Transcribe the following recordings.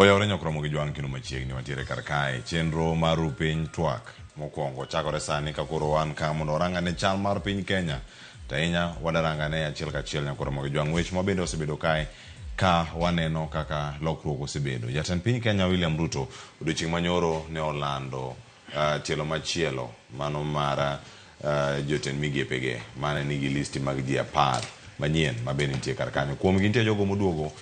Oyawre nyokromo gi jwang' kino machiegni watiere kar kae chenro mar piny twak mokwongo chakore sani ka koro wan ka mondo orangane chal mar piny Kenya tainya wadarangane achiel kachiel nyokromo gi jwang' wech mabende osebedo kae ka waneno kaka lokruok osebedo. Jatend piny Kenya William Ruto odiochieng' manyoro ne olando tielo machielo mano mar jotend migepege mane nigi listi mag ji 10 manyien mabende nitie kar kanyo. Kuom gi nitie jogo moduogo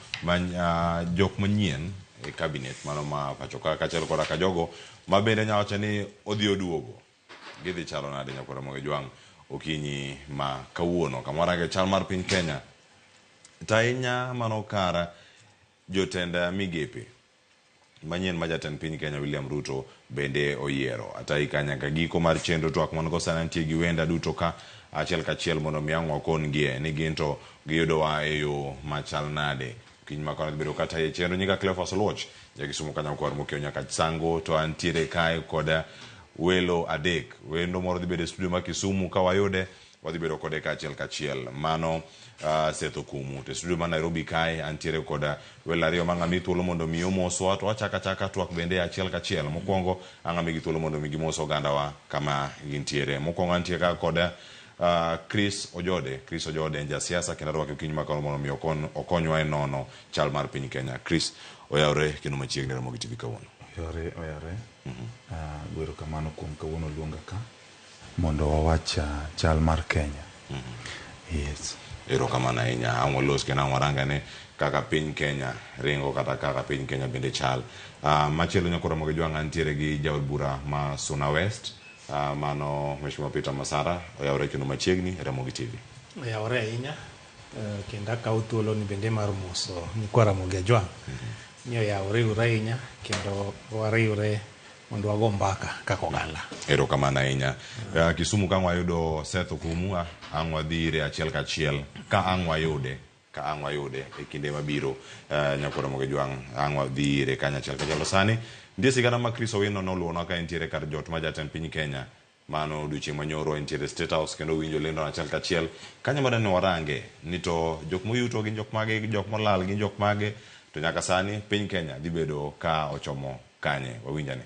jok manyien e cabinet mano ma pacho ka kachel koda ka jogo mabende nyawacho ni odhi oduogo gidhi chalo nade nyakoromo gi jwang' okinyi ma kawuono kamora ge chal mar piny Kenya tainya mano kara jotend migepe manyien ma jatend piny Kenya William Ruto bende oyiero atai kanya ka giko mar chenro twak mon go sanantie gi wenda duto ka achiel kachiel mondo miang'wa kon gie ni ginto giyudo wa e yo machal nade kiny makona bedo kata e chenro nyika Cleophas Oluoch jakisumo kanyo kwar mokio nyaka sango to antiere kae koda welo adek wendo moro dhi bedo studio ma Kisumu ka wayude wadhi bedo kode ka achiel kachiel mano Setho Kumu te studio ma Nairobi kae antiere koda welo ariyo mang'ami thuolo mondo mi omoswa to wachaka twak bende achiel kachiel mokwongo ang'ami gi thuolo mondo mi gimoso oganda wa kama gintiere mokwongo antie ka koda Chris Ojode en jasiasa kendo rwake kiny makano mondo mi okonywa e nono chal mar piny Kenya. Chris oyawre kendo machiegni romo gi TV kawuono. Oyawre gwero kamano kuom kawuono luonga ka mondo wawacha chal mar Kenya. Yes. Ero kamano ahinya ang' walos kendo ang' warangane kaka piny Kenya ringo kata kaka piny Kenya bende chal. Machielo nyakoromo gi jwang' antiere gi jaod bura ma Suna West mano Mheshimiwa Peter Masara oyawre kendo machiegni remo gi TV. Oyawre ahinya kendo akawo thuolo ni bende mar moso nyikwara gi jwang' ni oyawre ahinya kendo wariwre mondo wago mbaka kaka oganda. Ero kamano ahinya. Kisumu ka wayudo Setho Kumu ang' wadhi ire achiel kachiel ka ang' wayude e kinde mabiro nyakoromo gi jwang' ang' wadhi ire kanyo achiel kachiel sani ndie sigana ma Chris Owino noluonwa ka entiere kar jot ma jatend piny Kenya mano odiochieng' manyoro entiere State House kendo winjo lendo achiel kachiel kanyo madani warange ni to jok moyuto gin jok mage jok molal gin jok mage to nyaka sani piny Kenya dhi bedo ka ochomo kanye wawinjane.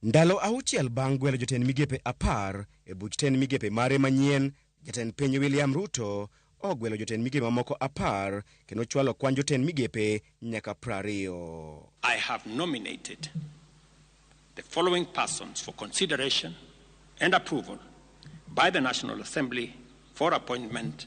Ndalo 6 bang' gwelo jotend migepe 10 e buch tend migepe mare manyien, jatend piny William Ruto ogwelo jotend migepe mamoko 10 kendo chwalo kwan jotend migepe nyaka 20. I have nominated the following persons for consideration and approval by the National Assembly for appointment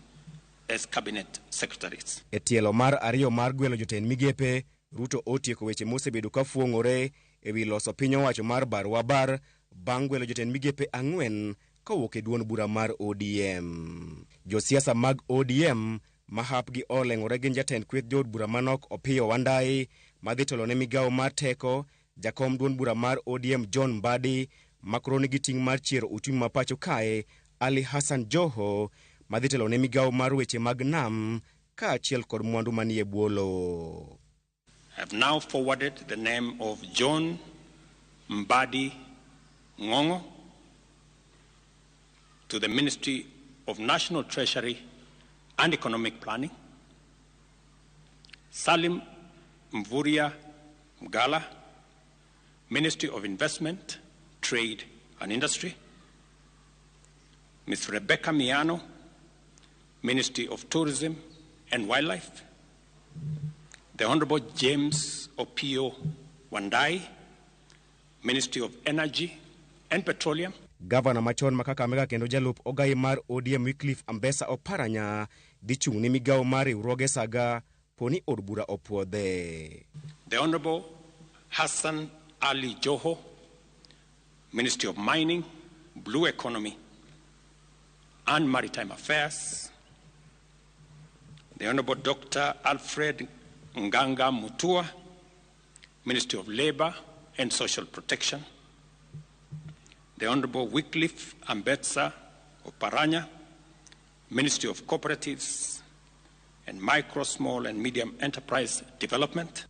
as cabinet secretaries. E tielo mar ariyo mar gwelo jotend migepe, Ruto otieko weche mosebedo ka fuong'ore e wi loso piny owacho mar Barwabar bang' gwelo jotend migepe 4 kowuok e duond bura mar ODM. Josiasa mag ODM ma hapgi oleng'ore gin jatend kweth jood bura manok Opiyo Wandayi madhi tolo ne migawo mar teko, jakom duond bura mar ODM John Mbadi makoro nigi ting' mar chiero uchumi ma pacho kae Ali Hassan Joho madhi telo ne migawo mar weche mag nam ka achiel kod mwandu manie bwolo. I have now forwarded the name of John Mbadi Ngongo to the Ministry of National Treasury and Economic Planning, Salim Mvuria Mgala, Ministry of Investment, Trade and Industry, Ms. Rebecca Miano, Ministry of Tourism and Wildlife, the Honorable James Opiyo Wandayi, Ministry of Energy and Petroleum. Gavana machon ma Kakamega kendo jalup ogai mar ODM Wycliffe Ambassa Oparanya dhi chung' ni migawo mar riwruoge saga poni od bura opuodhe. The Honorable Hassan Ali Joho, Ministry of Mining, Blue Economy and Maritime Affairs. The Honorable Dr. Alfred Nganga Mutua, Ministry of Labor and Social Protection. The Honorable Wycliffe Ambassa Oparanya, Ministry of Cooperatives and Micro, Small and Medium Enterprise Development.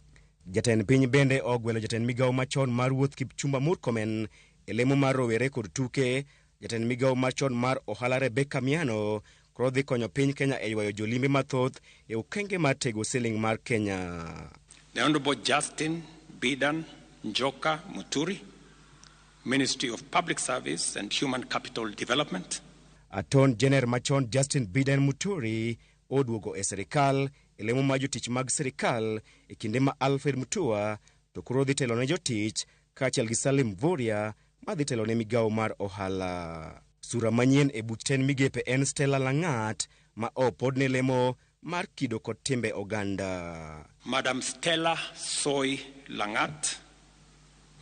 Jatend piny bende ogwelo jatend migawo machon mar wuoth Kipchumba Murkomen e lemo mar rowere kod tuke, jatend migawo machon mar ohala Rebecca Miano koro dhi konyo piny Kenya e ywayo jolimbe mathoth e okenge mar tego siling mar Kenya. The Honorable Justin Bidan Njoka Muturi, Ministry of Public Service and Human Capital Development. Attorney General machon Justin Bidan Muturi oduogo e serikal e lemo ma jotich mag serikal e kinde ma Alfred Mutua to koro dhi telo ne jotich kaachiel gi Salim Voria ma dhi telo ne migawo mar ohala. Sura manyien e buch ten migepe en Stella Langat ma opod ne lemo mar kido kod timbe oganda. Madam Stella Soy Langat,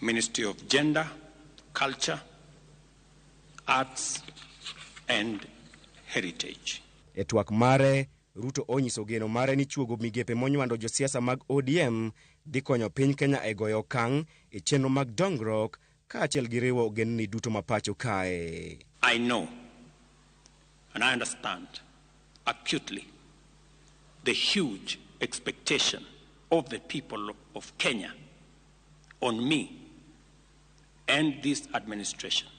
Ministry of Gender, Culture, Arts and Heritage. E twak mare, Ruto onyiso geno mare ni chuogo migepe monywando josiasa mag ODM dhi konyo piny Kenya e goyo okang' e chenro mag dongruok kaachiel gi riwo ogendni duto ma pacho kae. I know and I understand acutely the huge expectation of the people of Kenya on me and this administration.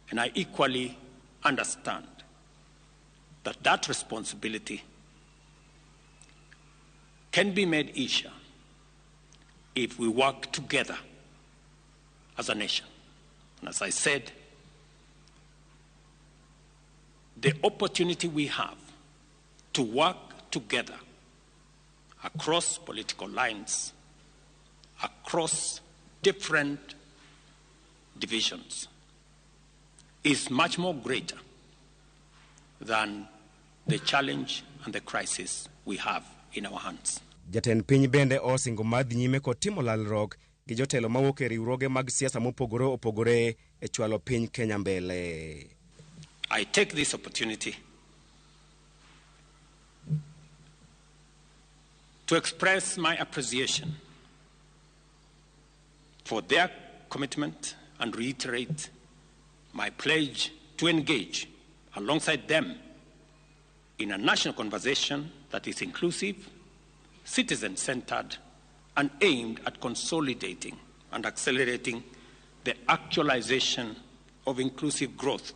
And I equally understand that that responsibility can be made easier if we work together as a nation. And as I said, the opportunity we have to work together across political lines, across different divisions, is much more greater than the challenge and the crisis we have in our hands. Jatend piny bende osingo madhi nyime kod timo lalruok gi jotelo mawuok e riwruoge mag siasa mopogore opogore e chwalo piny Kenya mbele. I take this opportunity to express my appreciation for their commitment and reiterate my pledge to engage alongside them in a national conversation that is inclusive, citizen-centered, and aimed at consolidating and accelerating the actualization of inclusive growth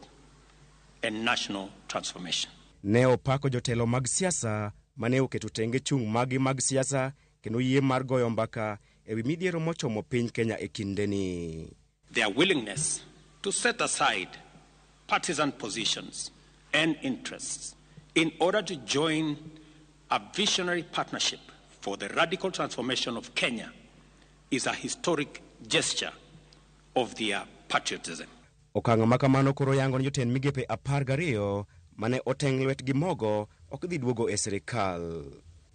and national transformation. Ne opako jotelo mag siasa mane oketo tenge chung' magi mag siasa kendo yie mar goyo mbaka ewi midhiero mochomo piny Kenya e kindeni. Their willingness to set aside partisan positions and interests in order to join a visionary partnership for the radical transformation of Kenya is a historic gesture of their patriotism. Okang' makamano koro yango ni jotend migepe 12 mane oteng' lwetgi mogo ok dhi duogo e serikal.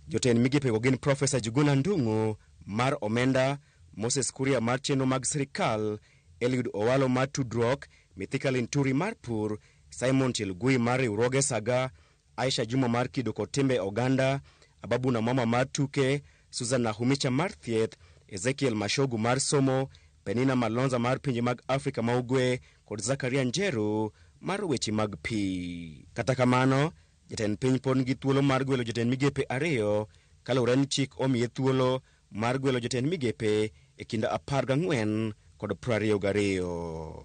Jotend migepe go gin Profesa Juguna Ndung'u mar omenda, Moses Kuria mar chenro mag serikal, Eliud Owalo mar tudruok, Mithika Linturi mar pur, Simon Chelugui mar riwruoge saga, Aisha Juma mar kido kod timbe oganda, Ababu na mama mar tuke, Susan Nahumicha mar thieth, Ezekiel Mashogu mar somo, Penina Malonza mar pinje mag Afrika ma ugwe kod Zakaria Njeru mar weche mag pi. Kata kamano, jatend piny pod nigi thuolo mar gwelo jotend migepe 2 kaluwore ni chik omiye thuolo mar gwelo jotend migepe e kind 14 kod 22.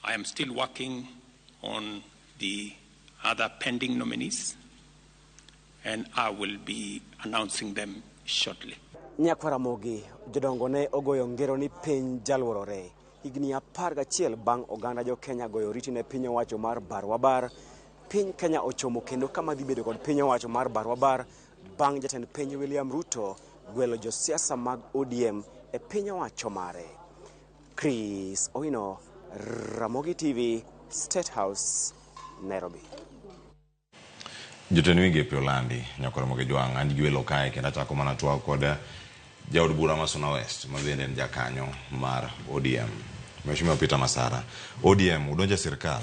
I am still working on the other pending nominees and I will be announcing them shortly. Nyakwara Mogi, jodongo ne ogoyo ngero ni piny jalworore. Higni 11 bang' oganda jo Kenya goyo riti ne piny owacho mar Barwabar. Piny Kenya ochomo kendo kama dhi bedo kod piny owacho mar Barwabar bang' jatend piny William Ruto gwelo josiasa mag ODM e piny owacho mare. Chris Oino, Ramogi TV, State House, Nairobi. Jotend migepe olandi Nyakwara Mogi Jwang' and gwelo kae kendo achako mana twak kod jaod bura ma Suna West ma bende en jakanyo mar ODM. Mheshimiwa Peter Masara, ODM udonje sirkal.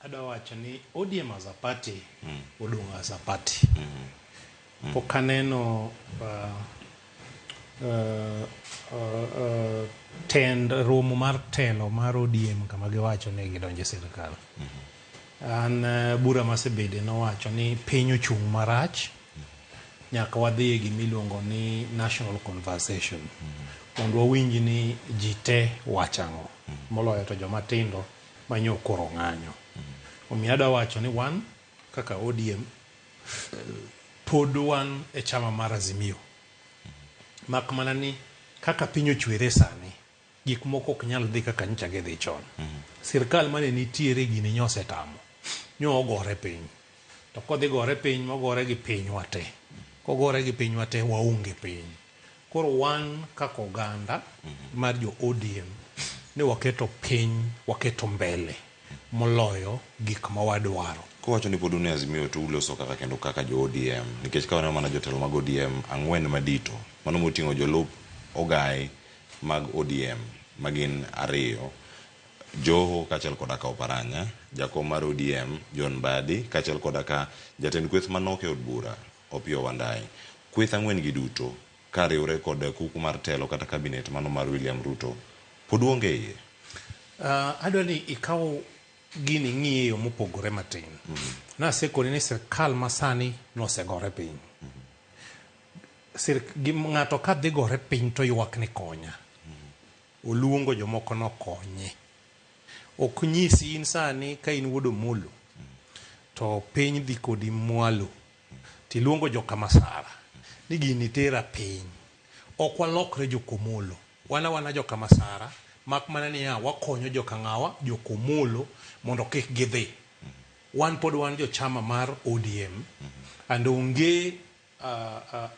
Adwa wacho ni ODM as a party udongo as a party. Pok aneno tend romo mar telo mar ODM kama giwacho ni gidonje sirkal. An bura masebede nowacho ni piny ochung' marach, nyaka wadhi gimiluongo ni national conversation mondo wawinj ni ji te wachang'o, moloyo to joma tindo manyo koro ng'anyo. Omiyo adwa wacho ni wan kaka ODM pod wan e chama mar Azimio. Mak mana ni kaka piny ochwere sani, gik moko ok nyal dhi kaka nyicha gidhi chon. Sirkal mane nitiere gini nyose tamo. Nyo ogore piny. To kodhi gore piny, mogore gi piny wate. Kogore gi piny wate, waonge piny. Koro wan kaka oganda mar jo ODM ne waketo piny, waketo mbele moloyo gik ma wadwaro. Kowacho ni pod une Azimio to uloso kaka kendo kaka jo ODM, nikech ka waneno mana jotelo mag ODM ang'wen madito, mano moting'o jolup ogai mag ODM magin 2, Joho kaachiel koda ka Oparanya, jakom mar ODM John Mbadi kaachiel koda ka jatend kweth manok e od bura Opiyo Wandayi. Kweth ang'wen gi duto ka riwre kod kuku mar telo kata kabinet mano mar William Ruto pod onge iye. Adwa ni ikaw gini ng'iyo mopogore matin. Nasekoni ni sirkal masani nosegore piny. Ng'ato ka dhi gore piny to ywak ni konya. Oluongo jomoko nokonye. Ok nyisi in sani ka in wuod Omolo to piny dhi kodi mwalo tiluongo joka Masara ni gini tera piny. Ok walokre joka Omolo. Wana joka Masara, mak mana ni wakonyo joka ng'awa, joka Omolo mondo kik gidhi. Wan pod wan jo chama mar ODM and onge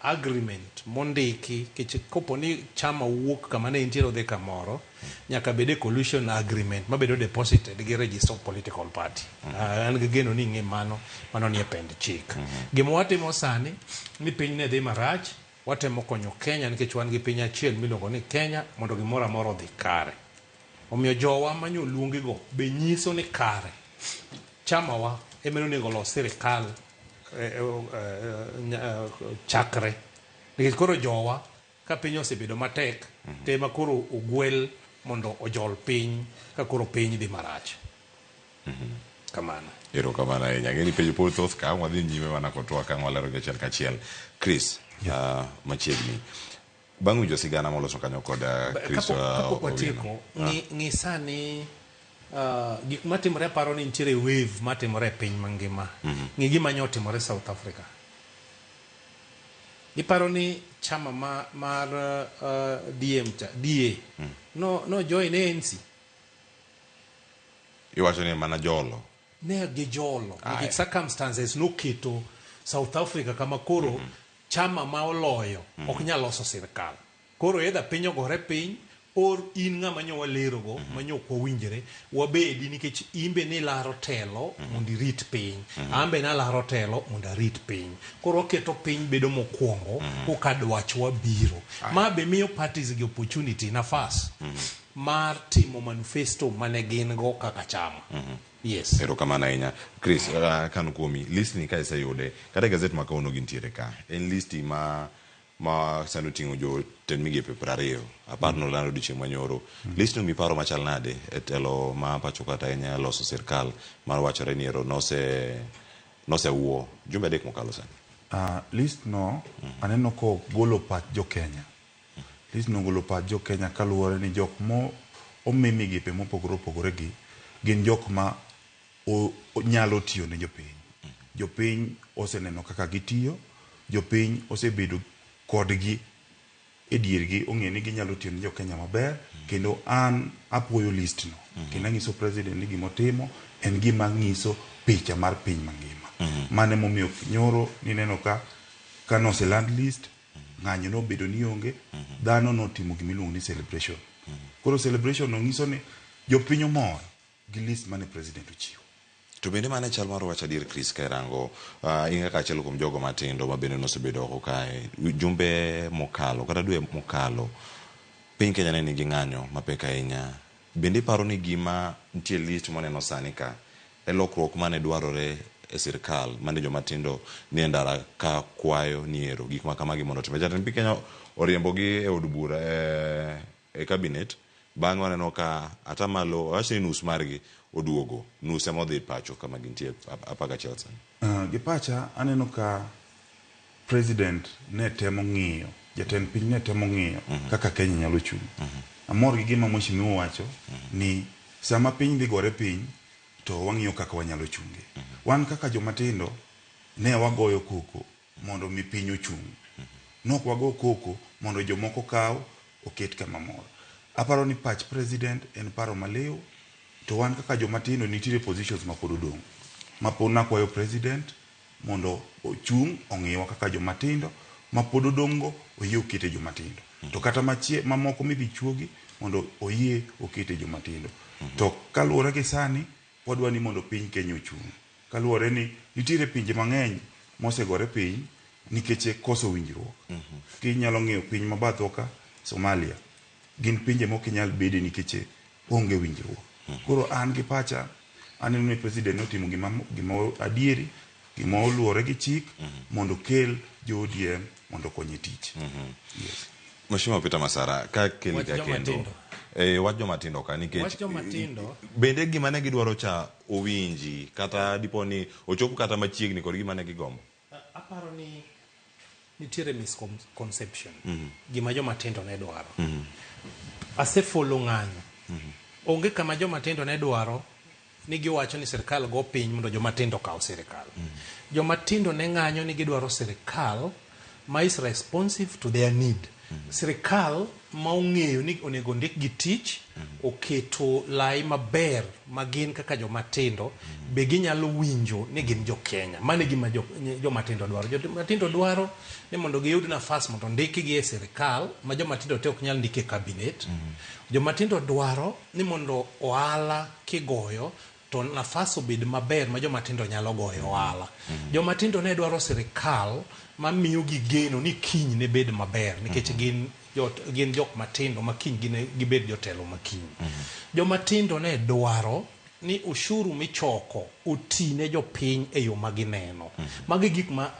agreement mondiki kopo ni chama wuok kama ne intiere odhi kamoro, nyaka bede collusion agreement mabedo deposited gi register of political party. An gi geno ni ng'e mano ni e pend chik. Gima watimo sani ni piny ne dhi marach, watemo konyo Kenya nikech wan gi piny achiel miluongo ni Kenya mondo gimoro amora odhi kare. Omiyo jowa manyo luongi go be nyiso ni kare chama wa emeno nego los sirkal chakre. Nikech koro jowa ka piny osebedo matek tema koro ogwel mondo ojol piny ka koro piny dhi marach. Kamano. Ero kamano ahinya. Ng'eni penjo pod thoth ka wadhi nyime mana kotwa ka walero gi achiel kachiel. Chris, machiegni. Bang' winjo sigana moloso kanyo kod Chris Owino. Ng'i sani gik matimore paro ni nitiere wave matimore e piny mangima. Ng'i gima nyo timore South Africa. Iparo ni chama mar DA no join ANC. Iwacho ni mana jolo. Ne gi jolo. Nikech circumstances noketo South Africa kama koro chama ma oloyo ok nyal loso sirkal. Koro edha piny ogore piny or in ng'ama nyo walerogo manyo kwa winjre wabedi nikech imbe ni laro telo mondo irit piny, ambe na laro telo mondo arit piny. Koro keto piny bedo mokwongo koka dwach wabiro. Ma be miyo parties gi opportunity nafas mar timo manifesto mane gin go kaka chama. Yes. Ero kamano ahinya. Chris, kanu kuomi list ni ka iseyude kata gazet ma kauno gintiere ka. En listi ma sano tingo jo ten migepe 20 aparno lando dichieng' manyoro. List no miparo machal nade e telo ma pacho kata ahinya loso sirkal mar wachore ni ero nose wuo jumbe adek mokalo sani. List no aneno ko golo pach jo Kenya. List no golo pach jo Kenya kaluwore ni jok mo omi migepe mopogore gi gin jok ma nyalo tiyo ne jopiny. Jopiny oseneno kaka gitiyo, jopiny osebedo kodgi e diergi, ong'e ni ginyalo tiyo ne jo Kenya maber, kendo an apuoyo list no. Kendo ang'iso president ni gimotimo en gima ng'iso picha mar piny mangima. Mane momiyo nyoro nineno ka noseland list, ng'anyo no bedo ni onge, dhano notimo gimiluongo ni celebration. Koro celebration no ng'iso ni jopiny omor gi list mane president ochiwo. To bende mane chal mar wacha dir Chris Kairango, inga ka achiel kuom jogo matindo ma bende nosebedo oko kae, jumbe mokalo kata dwe mokalo piny Kenya ne nigi ng'anyo mapek ahinya. Bende paro ni gima nitie list moneno sani ka e lokruok mane dwarore e sirkal mane joma tindo ni e ndara ka kwayo niero gik ma kamagi mondo time. Jatend piny Kenya oriembogi e od bura e cabinet. Bang'e waneno ka atamalo wacho ni nus margi oduogo, nus ema odhi pacho kama gintie apaga Chelsea. Gi pacha aneno ka president ne temo ng'iyo, jatend piny ne temo ng'iyo kaka Kenya nyalo chung'. Amor gi gima Mheshimiwa wacho ni sama piny dhi gore piny to wang'iyo kaka wanyalo chunge. Wan kaka jomatindo ne wagoyo koko mondo mi piny ochung. Nok wago koko mondo jomoko kaw oket kama moro. Aparo ni pach president en paro maleo, to wan kaka jomatindo nitiere positions mapod odong'. Mapod nakwayo president mondo ochung ong'iwa kaka jomatindo, mapod odong'go oyie okete jomatindo. To kata mamoko midhi chuogi mondo oyie okete jomatindo. To kaluwore gi sani wadwa ni mondo piny Kenya ochung. Kaluwore ni nitiere pinje mang'eny mosegore piny nikech koso winjruok. Kinyalo ng'iyo piny mabatho ka Somalia, gin pinje mok inyal bede nikech onge winjruok. Koro an gi pacha aneno ni president notimo gima adieri, gima oluwore gi chik mondo kel jo ODM mondo konye tich. Yes. Mheshimiwa Peter Masara, ka kelika kendo wach jomatindo ka nikech bende gima ne gidwaro cha owinji kata diponi ochopo kata machiegni kod gima ne gigombo. Aparo ni nitiere misconception gima jomatindo ne dwaro. Asefolo ng'anyo. Onge kama jomatindo ne dwaro ni giwacho ni sirkal go piny mondo jomatindo kaw sirkal. Jomatindo ne ng'anyo ni gidwaro sirkal ma is responsive to their need. Sirkal ma ong'eyo ni onego ndik gi tich, oketo lai maber ma gin kaka jomatindo be ginyalo winjo ni gin jo Kenya. Mane gima jomatindo dwaro. Jomatindo dwaro ni mondo giyud nafas mondo ndiki gi e sirkal ma jomatindo te ok nyal ndiki e cabinet. Jomatindo dwaro ni mondo ohala kigoyo to nafas obed maber ma jomatindo nyalo goyo ohala. Jomatindo ne dwaro sirkal ma miyo gi geno ni kiny ne bed maber nikech gin jok matindo ma kiny gibed jotelo ma kiny. Jomatindo ne dwaro ni ushuru michoko otine jopiny e yo magineno. Magi gik ma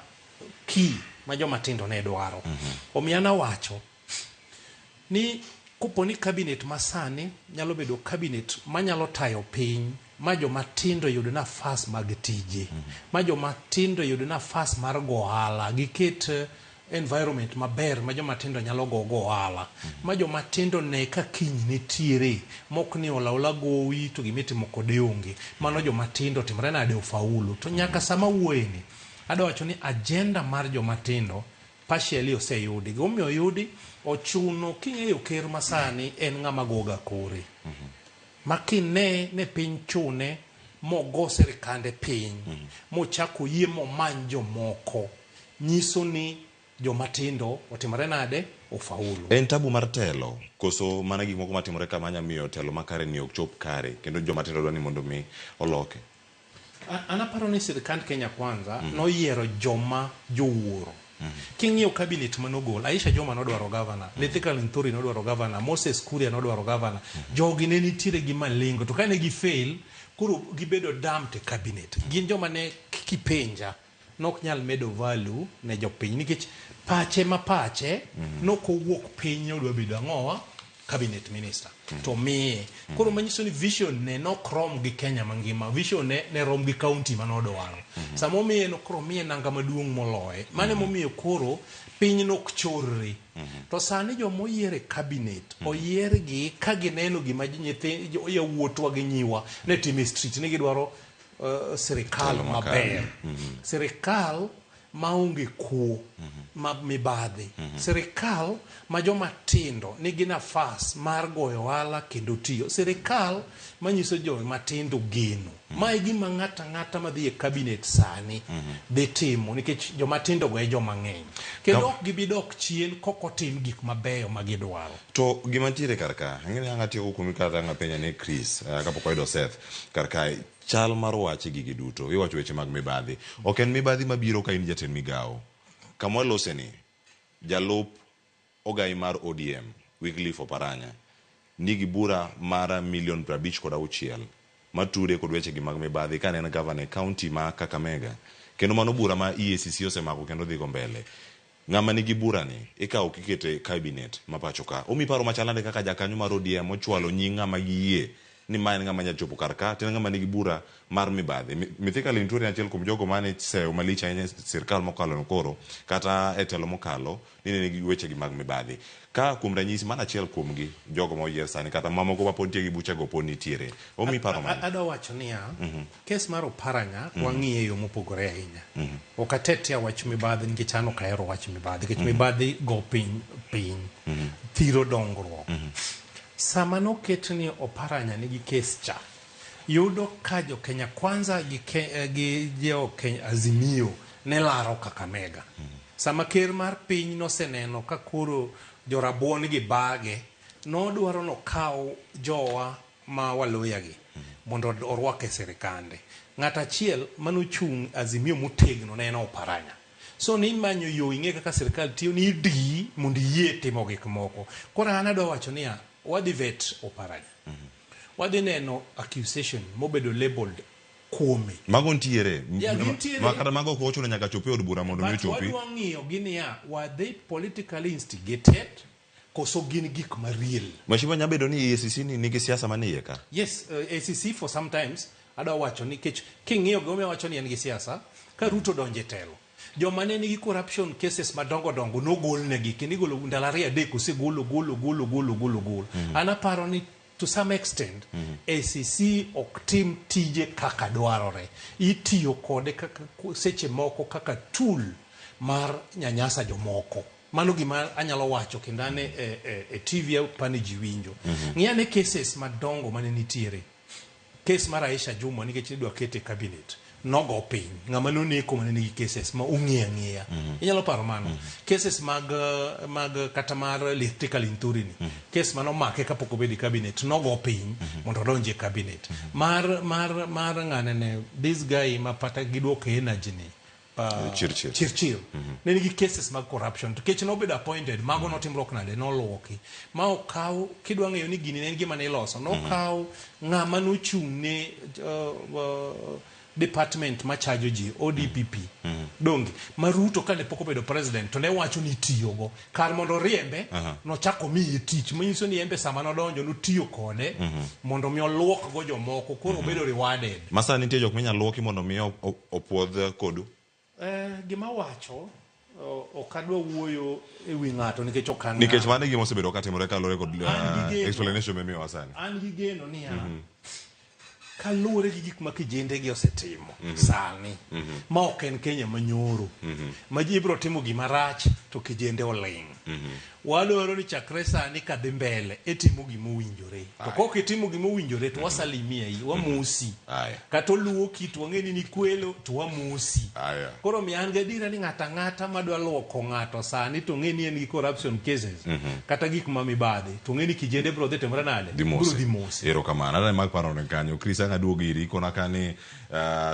jomatindo ne dwaro. Omiyo nawacho ni kuponi cabinet masani nyalo bedo cabinet manyalo tayo piny ma jomatindo yud nafas mag tije, ma jomatindo yud nafas mar go ohala, giket environment maber ma jomatindo nyalo go ohala, ma jomatindo ne ka kiny nitiere mok ni olaola gowi to gimitimo kode onge. Mano jomatindo timre nade ofaulu. To nyaka sama wuoyeni adwa wacho ni agenda mar jomatindo partially oseyudi. Gomiyo yudi ochuno king'eyo ker masani en ng'ama goga kore. Makine ne piny chune mogo sirkande piny mochako yie momany jomoko, nyiso ni jomatindo otimore nade ofaulu. En tabu mar telo koso mana gik moko matimore kama nyamiyo telo makare ni ok chop kare kendo jomatindo dwani mondo mi oloke. Anaparo ni sirkand Kenya Kwanza noyiero joma jowuoro. King'iyo cabinet manogol, Aisha Joma nodwaro governor, Lethika Linthuri nodwaro governor, Moses Kuria nodwaro governor. Jogi ne nitiere gi malingo to kane gi fail koro gibedo dumped cabinet. Gin joma ne kipenja nok nyal medo value ne jopiny nikech pache nok owuok piny odwa bedo ang'owa cabinet minister to miye. Koro manyiso ni vision ne nok rom gi Kenya mangima, vision ne rom gi county manodwaro. Samo miye nok rom miye nanga maduong' moloye. Mane momiyo koro piny nok chorre. To sani jomoyiere cabinet oyiergi ka gineno gima nyithindo yawuotwa gi nyiwa ne time street ne gidwaro sirkal maber. Sirkal maonge kuo ma mibadhi. Sirkal ma jomatindo nigi nafas mar goyo ohala kendo tiyo. Sirkal manyiso jomatindo geno. Mae gima ng'ata madhi e cabinet sani dhi timo nikech jomatindo go e joma ng'eny. Kendo ok gibidok chien kokotim gik mabeyo ma gidwaro. To gima ntiere karka, ng'eni ang'atiyo kumi kata ng'apenya ne Chris kapok oyudo Seth karka chal mar wache gigi duto. Iwacho weche mag mibadhi. Ok en mibadhi mabiro ka in jatend migawo. Kamwa loseni jalup ogai mar ODM Wycliffe Oparanya nigi bura mara $56,000,000 mature kod weche gi mag mibadhi ka en governor county ma Kakamega. Kendo mano bura ma EACC osemako kendo dhi go mbele. Ng'ama nigi bura ni ikawo kikete cabinet mapacho ka. Omi paro machalande kaka jakanyo mar ODM ochwalo nying ng'ama giyie ni ma en ng'ama nya chopo kar ka to en ng'ama nigi bura mar mibadhi. Mithika Linturi achiel kuom jogo mane seyo malich ahinya sirkal mokalo koro kata e telo mokalo ni nigi weche gi mag mibadhi. Ka kuom ranyisi mana achiel kuom gi jogo moyier sani kata mamoko ma pod nitie gi bucha go pod nitiere. Omi paro mane? Adwa wacho niya, kes mar Oparanya wang'iye yo mopogore ahinya. Ok atetea wach mibadhi nikech an ok ahero wach mibadhi nikech mibadhi go piny thiro dongruok. Sama noket ni Oparanya nigi kes cha, yudo ka jo Kenya Kwanza gi jo Kenya Azimio ne laro Kakamega. Sama ker mar piny noseneno ka koro jorabuon gi bage, nodwaro nokaw jowa ma Waluya gi mondo orwake sirikande. Ng'at achiel manochung' Azimio motegno ne en Oparanya. So ni manyo yo ing'e kaka sirikal tiyo ni di mondo iyie timo gik moko. Koro an adwa wacho niya, wadhi vet Oparanya. Wadhi neno accusation mobedo labeled kuome. Mago ntiere. Gintiere. Makata mago ko ochuno nyaka chopi od bura mondo mi chopi. Wadwa ng'iyo gi niya, were they politically instigated? Koso gin gik ma real. Mashiba nyabedo ni EACC ni nigi siasa manie ka. Yes, ACC for sometimes adwa wacho ni kech king'iyo gome wacho ni en gi siasa ka Ruto donje telo. Joma ne nigi corruption cases madongo dongo nogol negi kendo igolo ndalo 2 3 osegolo. Anaparo ni to some extent ACC ok tim tije kaka dwarore. Itiyo kode kaka seche moko kaka tool mar nyanyasa jomoko. Mano gima anyalo wacho kendo ane e TV pani ji winjo. Ng'iyane cases madongo mane nitiere. Case mar Aisha Juma nikech idwa kete cabinet. Nogo piny. Ng'ama noneko mane nigi cases ma ung'eya. Inyalo paro mano. Cases mag kata mar Lithika Linturi ni. Case mano make kapok obedi cabinet. Nogo piny mondo donje cabinet. Mar ng'ane this guy ma pata gidwoke energy ni. Chirchir. Ne nigi cases mag corruption. To kech nobedo appointed, mago notimruok nade, noluoki. Ma okaw, kidwa ng'eyo ni gini ne gima ne iloso, nokaw ng'ama nochung' ne department machajo ji, ODPP. Dongi, ma Ruto kane pok obedo president, to ne wacho ni tiyogo. Kar mondo riembe, nochako miye tich. Manyiso ni embe sama nodonjo, notiyo kode, mondo mi oluok go jomoko, koro obedo rewarded. Masa nitie jok minya luoki mondo mi opuodh kodu? Gima wacho ok adwa wuoyo e wi ng'ato nikech ok an nikech mano gima osebedo katimore kalore kod explanation memiwa sani. An gi geno niya, kaluwore gi gik ma kijende gi osetimo sani ma ok en Kenya manyoro ma ji biro timo gima rach to kijende oling'. Wadwaro ni chakre sani kadhi mbele etimo gima owinjore. To kok itimo gima owinjore to wasalimia yi, wamosi. Kata oluwo kit wang'eni ni kwelo to wamosi. Koro mi an gadira ni ng'ata madwa luoko ng'ato sani to ng'eni en gi corruption cases. Kata gik ma mibadhi to ng'eni kijende biro dhi timore nade? Biro dhi mosi. Erokamano. Ada mag paro ne kanyo. Chris anga iri kona kani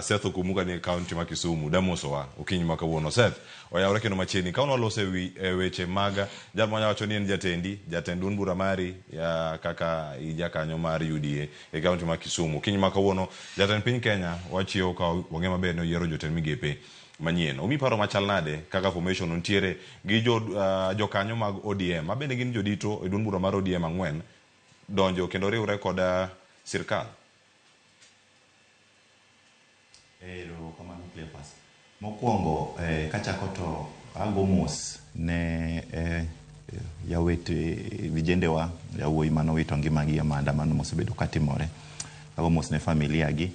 Seth okumuka ni county ma Kisumu damosowa okinyi ma kawuono. Seth oyawre kendo machiegni ka unalose weche maga jal manya wacho ni en jatend duond bura mari ya kaka ijakanyo mar UDA e county ma Kisumu. Okinyi ma kawuono jatend piny Kenya wachiewo ka wang'e maber no yiero jotend migepe manyien. Omi paro machal nade kaka formation ntiere gi jokanyo mag ODM ma bende gin jodito e duond bura mar ODM 4 donjo kendo riwre kod sirkal. Kamano Cleopas. Mokwongo kachako to ago mos ne yawete vijendewa yawuoyi manowito ngimagi e maandamano mosebedo katimore. Ago mos ne familia gi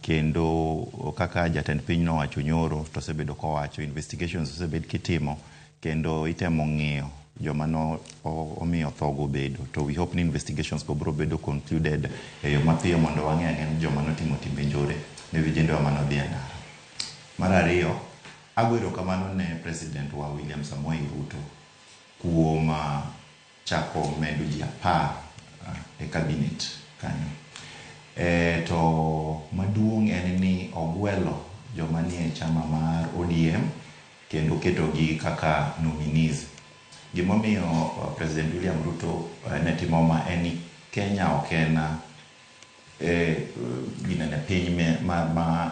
kendo kaka jatend piny nowacho nyoro to osebedo kowacho investigations osebed kitimo kendo itemo ng'iyo joma no omiyo thogo bedo. To we hope ni investigations go bro bedo concluded e yo mapiyo mondo wang'e ang'en joma notimo timbe njore ne vijendewa manodhi e ndara. Mar ariyo, agwero kamano ne President wa William Samoei Ruto kuom chako medo ji 10 e cabinet kanyo. To maduong' en ni ogwelo joma nie chama mar ODM kendo ketogi kaka nominees. Gimomiyo President William Ruto ne timo ma en ni Kenya ok en ginene piny ma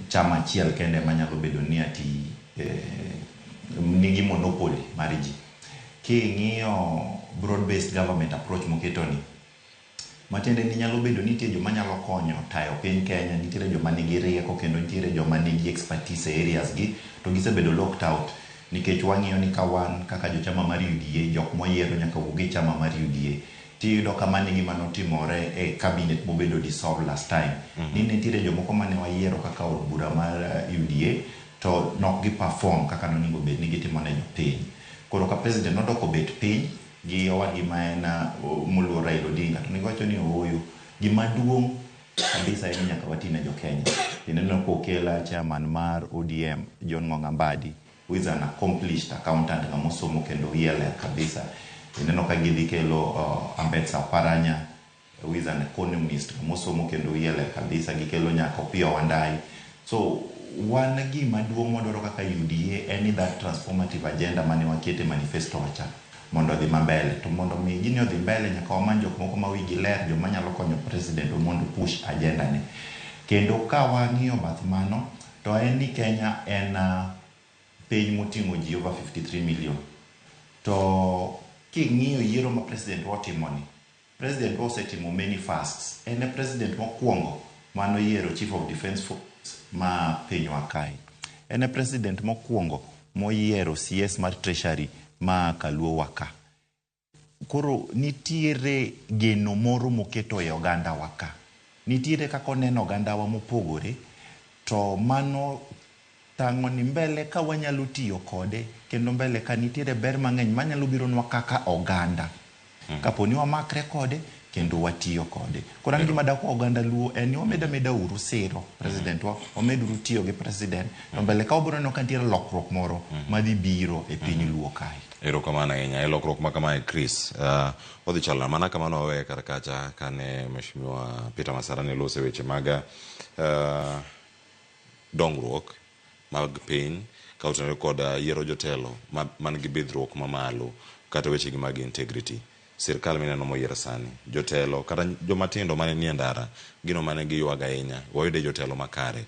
chama achiel kende manyalo bedo ni ati nigi monopoly mar ji. King'iyo broad based government approach moketo ni Matiende ni nyalo bedo ni nitie joma nyalo konyo tayo piny Kenya, nitiere joma nigi rieko kendo nitiere joma nigi expertise e areas gi, to gisebedo locked out nikech wang'iyo ni ka wan kaka jochama mar UDA, jok moyiero nyaka wuog e chama mar UDA. Tiyudo kama ni gima notimore e cabinet mobedo dissolved last time. Ni nitiere jomoko mane wayiero kaka od bura mar UDA to nok gi perform kaka nonego bed ni gitimo ne jopiny. Koro ka president nodoko bet piny gi owadgi ma en moluor Raila Odinga, to niwacho ni ooyo gima duong' kabisa en nyaka watine jo Kenya. Ineno kokela chairman mar ODM John Ng'ong'a Mbadi, who is an accomplished accountant ng'ama osomo kendo yele kabisa. Ineno ka gidhi kelo Ambetsa Oparanya, who is an economist ng'ama osomo kendo yele kabisa, gikelo nyaka Opiyo Wandayi. So wan gima duong' modwaro kaka UDA en that transformative agenda mane wakete manifesto wacha mondo odhi mbele, to mondo mi gini odhi mbele nyaka wamany jok moko ma wigi ler, joma nyalo konyo president mondo push agenda ne. Kendo ka wang'iyo bath mano to en ni Kenya en piny moting'o ji over 53 million. To king'iyo yiero ma president otimo ni, president osetimo many fasts. En e president mokwongo mano yiero chief of defense force ma pinywa kae. En e president mokwongo moyiero CS mar treasury ma kaluo waka. Koro nitiere geno moro moketo e oganda waka. Nitiere kako neno oganda wa mopogore, to mano tang'o ni mbele ka wanyalo tiyo kode, kendo mbele ka nitiere ber mang'eny manyalo biro nwa kaka oganda. Kapo ni wamakre kode kendo watiyo kode. Koro an gima dako oganda luo en ni wameda uru siro president wa, wameduru tiyo gi president, to mbele ka wabiro neno ka nitiere lokruok moro madhi biro e piny luo kae. Erokamano ahinya e lokruok ma kamae Chris. Odhi chalna mana kamano wawe kar kacha kane Mheshimiwa Peter Masarani lose weche mag dongruok mag piny ka otenore kod yiero jotelo man gi bidhruok mamalo kata weche gi mag integrity. Sirkal mineno moyier sani, jotelo kata jomatindo mane nie ndara, gino mane giywaga ahinya, wayude jotelo makare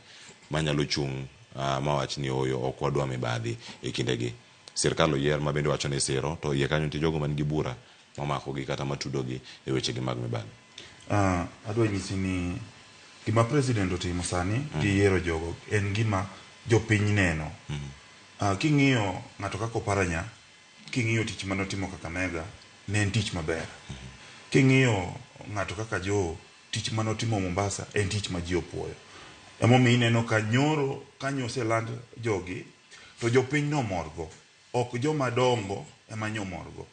manyalo chung' mawach ni oyo ok wadwa mibadhi e kindegi. Sirkal oyier ma bende wacho ni siro, to iye kanyo nitie jogo man gi bura mamakogi kata matudogi e weche gi mag mibadhi. Adwa nyisi ni gima president otimo sani gi yiero jogo en gima jopiny neno. King'iyo ng'ato kaka Oparanya, king'iyo tich manotimo Kakamega, ne en tich maber. King'iyo ng'ato kaka Joe, tich manotimo Mombasa en tich ma ji opuoyo. Emomiyo ineno ka nyoro kanyo oseland jogi, to jopiny nomorgo, ok joma dongo ema nyomorgo.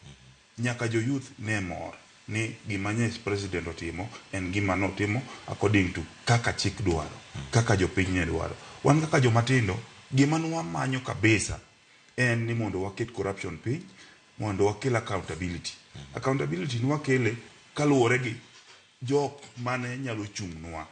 Nyaka jo youth ne mor ni gima nyes president otimo en gima notimo according to kaka chik dwaro, kaka jopiny ne dwaro. Wan kaka jomatindo, gima nwamanyo kabisa en ni mondo waket corruption piny, mondo wakel accountability. Accountability nwakele kaluwore gi jok mane nyalo chung'nwa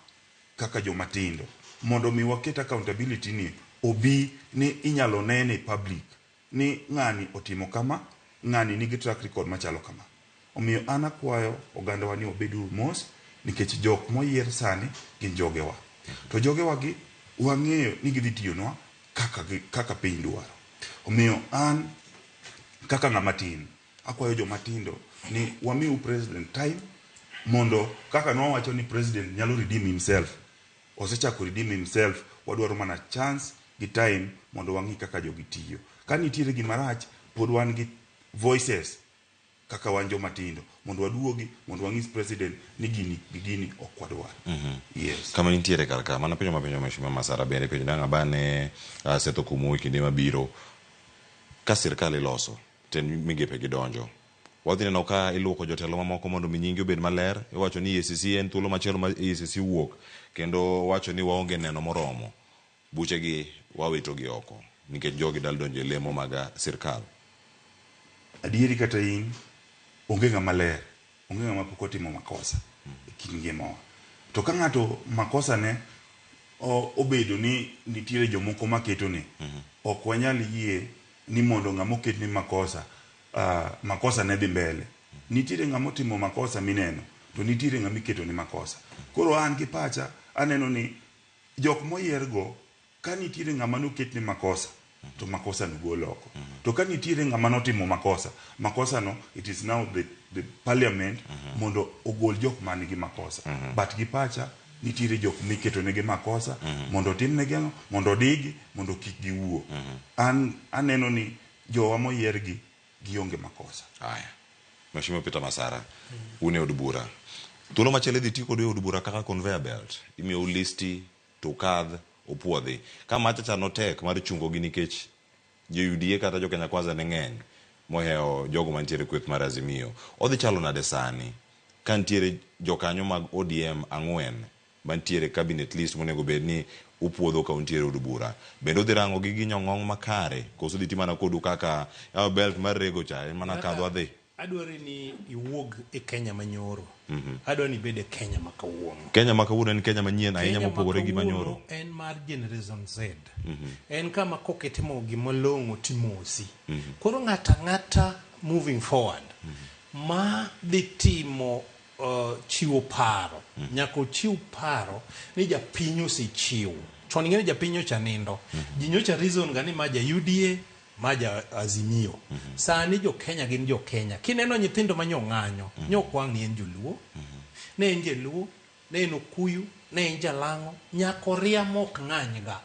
kaka jomatindo, mondo mi waket accountability ni obi ni inyalo nene public ni ng'ani otimo kama, ng'ani nigi track record machalo kama. Omiyo an akwayo oganda wa ni obedu mos, nikech jok moyier sani gin jogewa. To jogewa gi wang'eyo ni gidhi tiyonwa kaka piny dwaro. Omiyo an kaka ng'ama tin, akwayo jomatindo ni wamiu president time mondo kaka nwawacho ni president nyalo redeem himself. Osechako redeem himself, wadwaro mana chance gi time mondo wang'i kaka jogi tiyo. Ka nitiere gima rach, pod wan gi voices kaka wan jomatindo, mondo waduogi, mondo wang'is president ni gini ok wadwar. Yes. Kama nitiere karka, mana penjo mapenjo Mheshimiwa Masara bende penjo nanga bane Setho Kumui kinde mabiro. Ka sirkal iloso, ten migepe gidonjo. Wadhi neno ka iluoko jotelo mamoko mondo mi nyingi obed maler, iwacho ni EACC en thuolo machielo ma EACC wuok, kendo wacho ni waonge neno moromo. Buche gi wawito gi oko, nikech jogi dal donjo e lemo mag sirkal. Adieri kata in, onge ng'ama ler, onge ng'ama pok otimo makosa e kin ngimawa. To ka ng'ato makosa ne obedo ni nitiere jomoko maketo ne, ok wanyal yie ni mondo ng'ama oket ni makosa ne dhi mbele. Nitiere ng'ama otimo makosa mineno, to nitiere ng'ama iketo ni makosa. Koro an gi pacha aneno ni jok moyiergo, ka nitiere ng'ama noket ni makosa, to makosa no gol oko. To ka nitiere ng'ama notimo makosa no, it is now the parliament mondo ogol jok manigi makosa. But gi pacha nitiere jok miketo negi makosa mondo timnegi ang'o, mondo digi, mondo kik giwuo. Aneno ni jowa moyiergi gionge makosa. Haya. Mheshimiwa Peter Masara, une od bura. Thuolo machielo idhi tii kod od bura kaka conveyor belt. Imiyo listi to kadh opuodhi. Ka machacha no tek mar chungo gi nikech jo-UDA kata jo-Kenya Kwanza ne ng'eny moheo jogo mantiere kweth mar Azimio. Odhi chalo nade sani ka ntiere jokanyo mag ODM 4 mantiere cabinet list monego bed ni upuodho ka untiere od bura. Bende odhi rango gi nyong'ong makare koso dhi timana kodu kaka belt mar rego cha mana kadho adhi. Adwari ni iwuog e Kenya manyoro. Adwari ni bede Kenya makawuono. Kenya makawuono en Kenya manyien ahinya mopogore gi manyoro. En mar Generation Z. En kama koketimo gimolong'o timosi. Koro ng'ata moving forward ma dhi timo chiwo paro. Nyako chiw paro ni japiny osechiwo. Chon ing'e japiny cha nindo. Ji nyocha reason gani ma ja UDA maja Azimio. Sani jo Kenya gin jo Kenya. Kineno nyithindo manyo ng'anyo, nyokwang' ni en joluo, ne en jaluo, ne en okuyu, ne en jalang'o, nyako ria mok ng'any ga.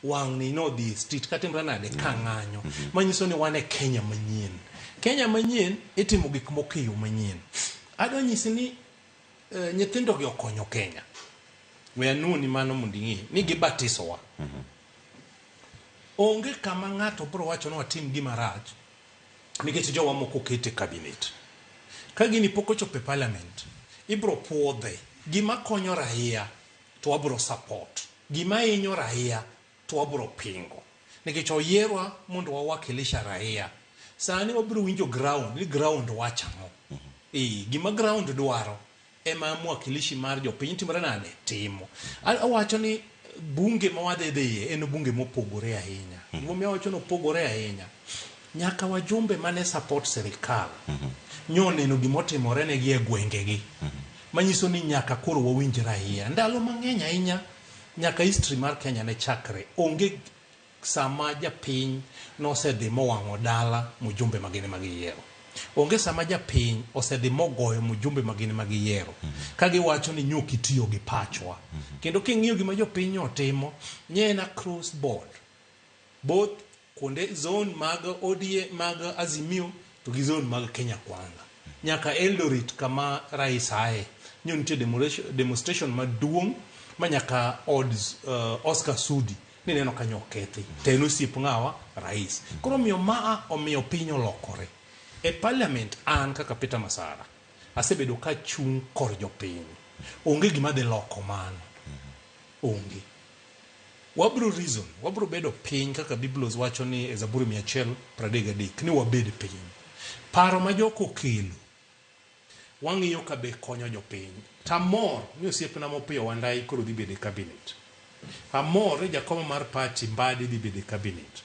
Wang' ni no di street katimra nade ka ng'anyo. Manyiso ni wan e Kenya manyien. Kenya manyien itimo gik moko yo manyien. Adwa nyisi ni nyithindo gi okonyo Kenya. We anuni mano mundingi ni gibatisowa. Onge kama ng'ato bro wacho no watim gima rach nikech jowa moko kete cabinet. Ka gini pok ochopo e parliament, ibro puodhe. Gima konyo raia to wabro support. Gima hinyo raia to wabro pingo. Nikech oyierwa mondo wawakilisha raia. Sani wabro winjo ground, ni ground wachang'o. Gima ground dwaro ema mwakilishi mar jopiny timore nade timo. Awacho ni bunge mawadhe en bunge mopogore ahinya. Gimomiyo wacho no pogore ahinya. Nyaka wajumbe mane support serikal. Nyoneno gimotimore negi e gwengegi. Manyiso ni nyaka koro wawinj raia. Ndalo mang'eny ahinya nyaka history mar Kenya ne chakre. Onge sama japiny nosedhi mowang'o dala mujumbe magine magiyiero. Onge sama japiny osedhi mogoyo mujumbe magine magiyiero. Kagi wacho ni nyuki tiyo gi pachwa. Kendo king'iyo gima jopiny otimo, nyena cross board. Both konde zone mag ODA mag Azimio to gi zone mag Kenya Kwanza. Nyaka Eldoret kama rais ae. Nyo nitie demonstration maduong' manyaka Oscar Sudi ni neno kanyo kethi. Teno siep ng'awa rais. Koro miyo maa omiyo piny olokore. E parliament an kaka Peter Masara asebedo ka chung' kor jopiny. Onge gima de loko mano. Onge. Wabro reason, wabro bedo piny kaka Biblos wacho ni e Zaburi 133 ni wabed piny. Paro ma joko kelo. Wang'iyo ka be konyo jopiny. Tamor ni osiepna mopiyo Wandai koro dhi bedo e cabinet. Amor ni jakom mar party Mbadi dhi bedo e cabinet.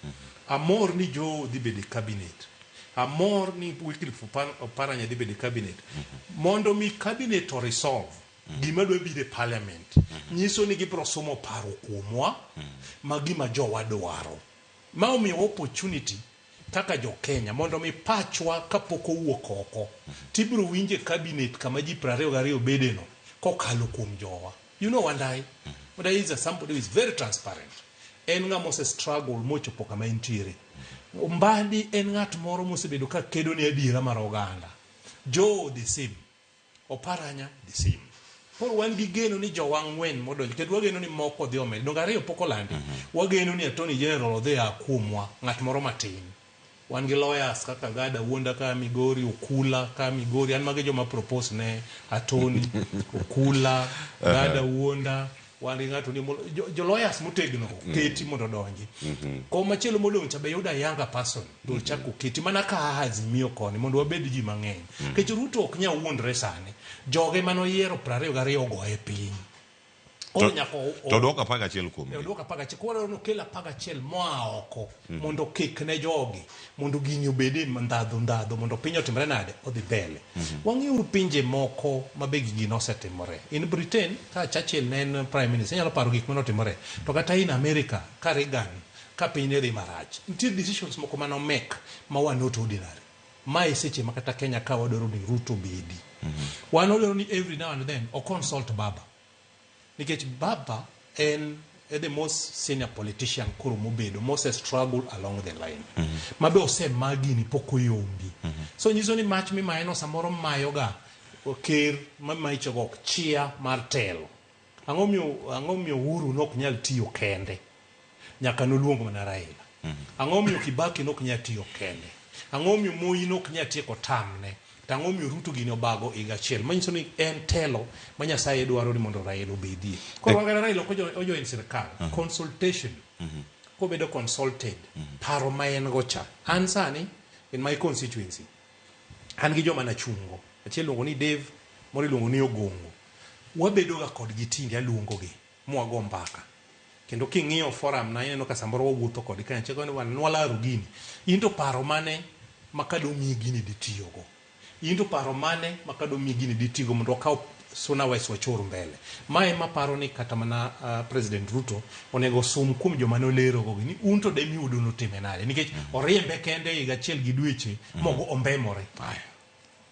Amor ni Joe dhi bedo e cabinet. Amor ni Wycliffe Oparanya dhi bedo e cabinet. Mondo mi cabinet o resolve gima dwe bide parliament. Nyiso ni gibro somo paro kuomwa ma gima jowa dwaro. Ma omiyo opportunity kaka jo Kenya mondo mi pachwa kapok owuok oko. Tibro winje cabinet kama ji 22 bedeno kokalo kuom jowa. You know Wandai? Wandai is somebody who is very transparent. En ng'ama se struggle mochopo kama entiere. Mbadi en ng'at moro mosebedo ka kedo ni adiera mar oganda. Joe the same. Oparanya the same. Por wan gi geno ni jowa 4 modonjo. Kendo wageno ni moko dhi omed. Donga ariyo pok olandi. Wageno ni Attorney General odhi akumwa ng'at moro matin. Wan gi lawyers kaka Gada Wuonda ka Migori, Okula ka Migori. An mage joma propose ne Attorney, Okula, Gada Wuonda. Wan gi ng'ato ni jo lawyers motegno keti mondo donji. Ko machielo modong' cha be yuda younger person to chako keti mana ka Azimio koni mondo wabed ji mang'eny. Kech Ruto ok nya wuondre sani. Joge manoyiero 22 goye piny. To doka paga chiel kuom. Doka paga chiel. Kwaro no kela paga chiel moa oko mondo kik ne jogi mondo gini obede ndadho mondo piny otimre nade odhi mbele. Wang'iyo pinje moko mabegi gino osetimore. In Britain ka Churchill ne en prime minister nyalo paro gik mano timore. To kata in America ka Reagan ka piny ne dhi marach. Nitie decisions moko mano make ma wan not ordinary. Mae seche ma kata Kenya ka wadwaro ni Ruto bedi. Wan wadwaro ni every now and then o consult Baba. Nikech Baba en the most senior politician kuro mobedo, most struggle along the line. Mabe ose magi ni poko yombi. So nyiso ni mach mi maeno samoro mayoga ker maicho go chia mar telo. Ang'omio Uhuru nok nyal tiyo kende. Nyaka noluongo mana Raila. Ang'omio Kibaki nok nyal tiyo kende. Ang'omio Moi nok nyal tieko tamne. Ang'omio Ruto gini obago iga chiel. Manyiso ni en telo ma Nyasaye dwaro ni mondo Raila obedie. Koro wangara Raila ojo en sirkal. Consultation. Kobedo consulted. Paro ma en gocha. An sani in my constituency. An gi joma na chungo. Achiel luongo ni Dave, moro luongo ni Ogongo. Wabedo ga kod gitindi aluongo gi. Mwago mbaka. Kendo king'iyo forum na ineno ka samoro wawuotho kod kanyo chego ni wan nwalaro gini. Into paro mane makado mi gini ditiyogo. Into paro mane makado mi gini ditiyogo mondo wakaw Suna West wachor mbele. Mae ma paro ni kata mana President Ruto onego sum kuom joma nolero go ni unto de mi udo no time nade. Nikech oriembe kende iga chiel gi dweche mogo ombemore.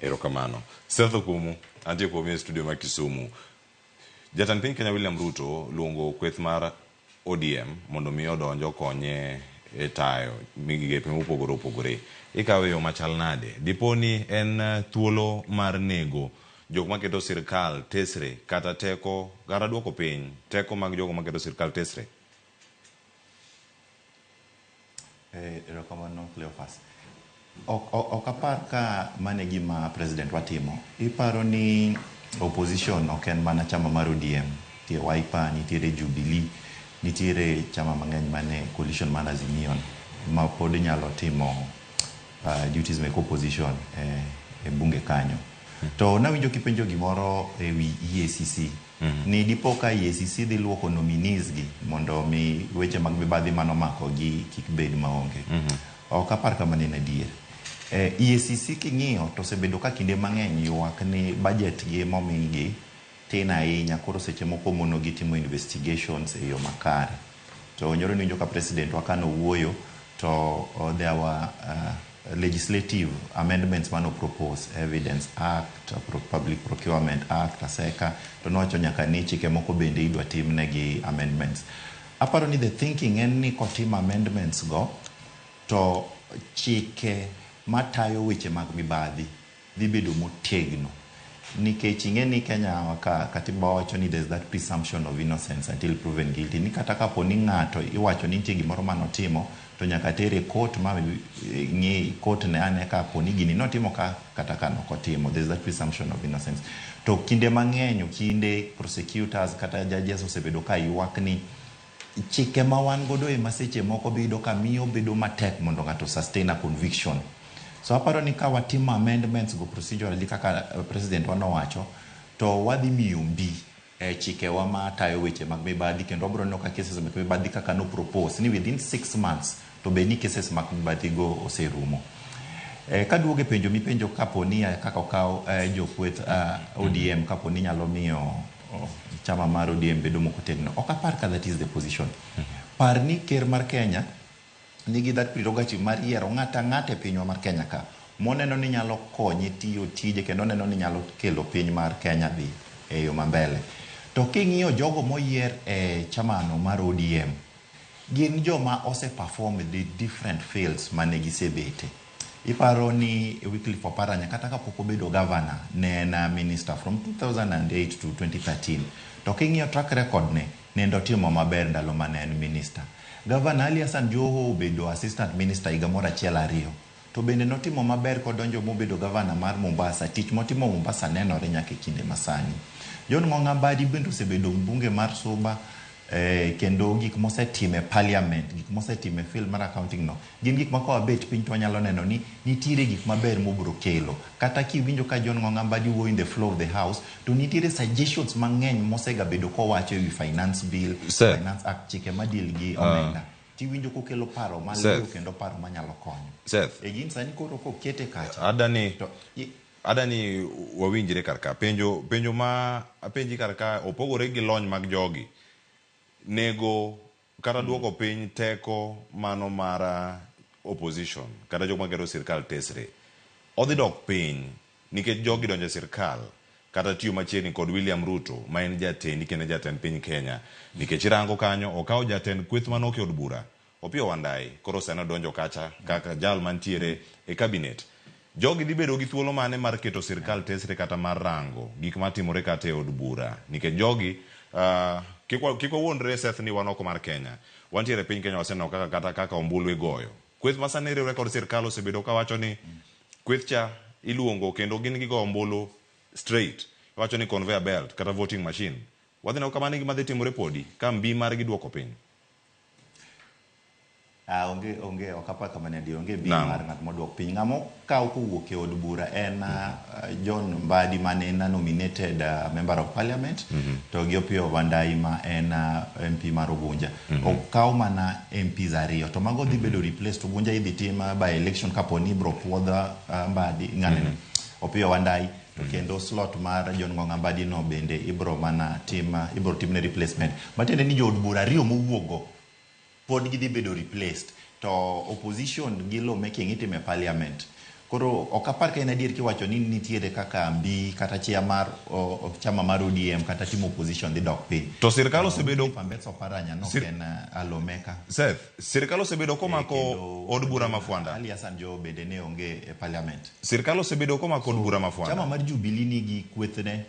Erokamano. Setho kumu antie kuom studio ma Kisumu. Jatend piny Kenya William Ruto luongo kweth mar ODM mondo mi odonjo konye e tayo migepe mopogore opogore. Ikawe yo machal nade. Diponi en thuolo mar nego jok maketo sirkal tesre kata teko gara duoko piny teko mag jogo maketo sirkal tesre. Erokamano Cleophas. Ok apar ka mane gima president watimo. Iparo ni opposition ok en mana chama mar ODM. Tie Wiper, nitiere Jubilee, nitiere chama mang'eny mane coalition mar Azimio ma pod nyalo timo duties mek opposition e bunge kanyo. To nawinjo kipenjo gimoro e wi EACC. Ni dipo ka EACC dhi luoko nominees gi mondo mi weche mag mibadhi mano mako gi kik bed maonge. Ok apar ka mane adier. EACC king'iyo to sebedo ka kinde mang'eny ywak ni budget gi momigi tin ahinya, koro seche moko mono gi timo investigations e yo makare. To nyoro ninjo ka president wakano wuoyo to there were legislative amendments mano propose, Evidence Act, Public Procurement Act, ASECA, to nowacho nyaka ni chike moko bende idwa timnegi amendments. Aparo ni the thinking en ni kotim amendments go to chike matayo weche mag mibadhi dhi bedo motegno. Nikech ing'e ni Kenya katiba wacho ni there's that presumption of innocence until proven guilty. Ni kata kapo ni ng'ato iwacho ni nitie gimoro manotimo to nyaka tere court ma ng'i court ne ane kapo ni gini notimo kata kano kotimo. There's that presumption of innocence. To kinde mang'eny kinde prosecutors kata judges osebedo ka ywak ni chike ma wan godo e maseche moko bedo ka miyo bedo matek mondo ng'ato sustain a conviction. So aparo ni ka watimo amendments go procedurally kaka president wanowacho to wadhi miyo mbi chike wa matayo weche mag mibadhi kendo wabro neno ka cases mag mibadhi kaka no propose ni within 6 months to be ni cases mag mibadhi go oserumo. Kaduoge penjo mipenjo kapo ni kaka okaw jokweth ODM kapo ni nyalo miyo chama mar ODM bedo mokotegno. Ok apar ka that is the position. Par ni ker mar Kenya nigi that prerogative mar yiero ng'ata e pinywa mar Kenya ka moneno ni nyalo konye tiyo tije kendo neno ni nyalo kelo piny mar Kenya dhi e yo mambele. To king'iyo jogo moyier e chamano mar ODM gin joma ose-perform the different fields mane gisebete. Iparo ni Wycliffe Oparanya kata kapok obedo governor ne en minister from 2008 to 2013. To king'iyo track record ne ndotimo maber ndalo mane en minister. Governor Ali Hassan Joho obedo assistant minister higa moro achiel ariyo. To bende notimo maber kodonjo mobedo governor mar Mombasa. Tich motimo Mombasa nenore nyaka kinde masani. John Ng'ong'a Mbadi bende osebedo mbunge mar Suba kendo gik mosetime parliament, gik mosetime field mar accounting no. Gin gik ma kwa bet piny to nyalo neno ni nitiere gik maber mobro kelo. Kata kiwinjo ka John Ng'ong'a Mbadi wuoyo in the floor of the house to nitiere suggestions mang'eny mosega bedo kowacho ewi finance bill, finance act, chike madil gi omenda. Tiwinjo kokelo paro maliyo kendo paro manyalo konyo. E gin sani koro kokete kacha. Adani wawinjire karka penjo ma apenji karka opogore gi lony mag jogi nego kata duoko piny teko mano mara opposition kata jok magero sirkal tesre odhi dok piny nikech jogi donjo e sirkal kata tiyo machiegni kod William Ruto ma en jatendi kendo jatend piny Kenya nikech irango kanyo okawo jatend kweth manoke od bura Opiyo Wandayi koro seno donjo kacha kaka jal mantiere e cabinet. Jogi dhi bedo gi thuolo mane mar keto sirkal tesre kata mar rango gik matimore kata e od bura nikech jogi kik wawuondre Seth ni wan oko mar Kenya. Wantiere piny Kenya waseneno kaka ombulu igoyo. Kweth masane riwre kod sirkal osebedo kawacho ni kweth cha iluongo kendo gin gigo ombulu straight. Wacho ni conveyor belt kata voting machine. Wadhi neno kamano gima dhi timore podi ka mbi margi duoko piny. Onge okapa kamane di onge bi mar ng'at moduok piny ng'amo kaw kowuok e od bura en John Mbadi mane na nominated member of parliament to gi Opiyo Wandayi ma en MP mar Ugunja okaw mana MPs ariyo to mago dhi bedo replaced Ugunja idhi tim by election kaponi bro puodha Mbadi ng'ane Opiyo Wandayi to kendo slot mar John Ng'ong'a Mbadi no bende ibro timne replacement matiende ni jo od bura ariyo mowuogo pod gidhi bedo replaced to opposition gi law making itime parliament koro okapar ka en adier kiwacho ni nitiere kaka mbi kata chia mar chama mar ODM kata timo opposition dhi dok piny to sirkal osebedo Pambeso Paranya no ken alomeka Seth sirkal osebedo komako od bura Mafwanda Ali Hassan Joho bende ne onge e parliament sirkal osebedo komako od bura Mafwanda chama mar Jubilee nigi kwethne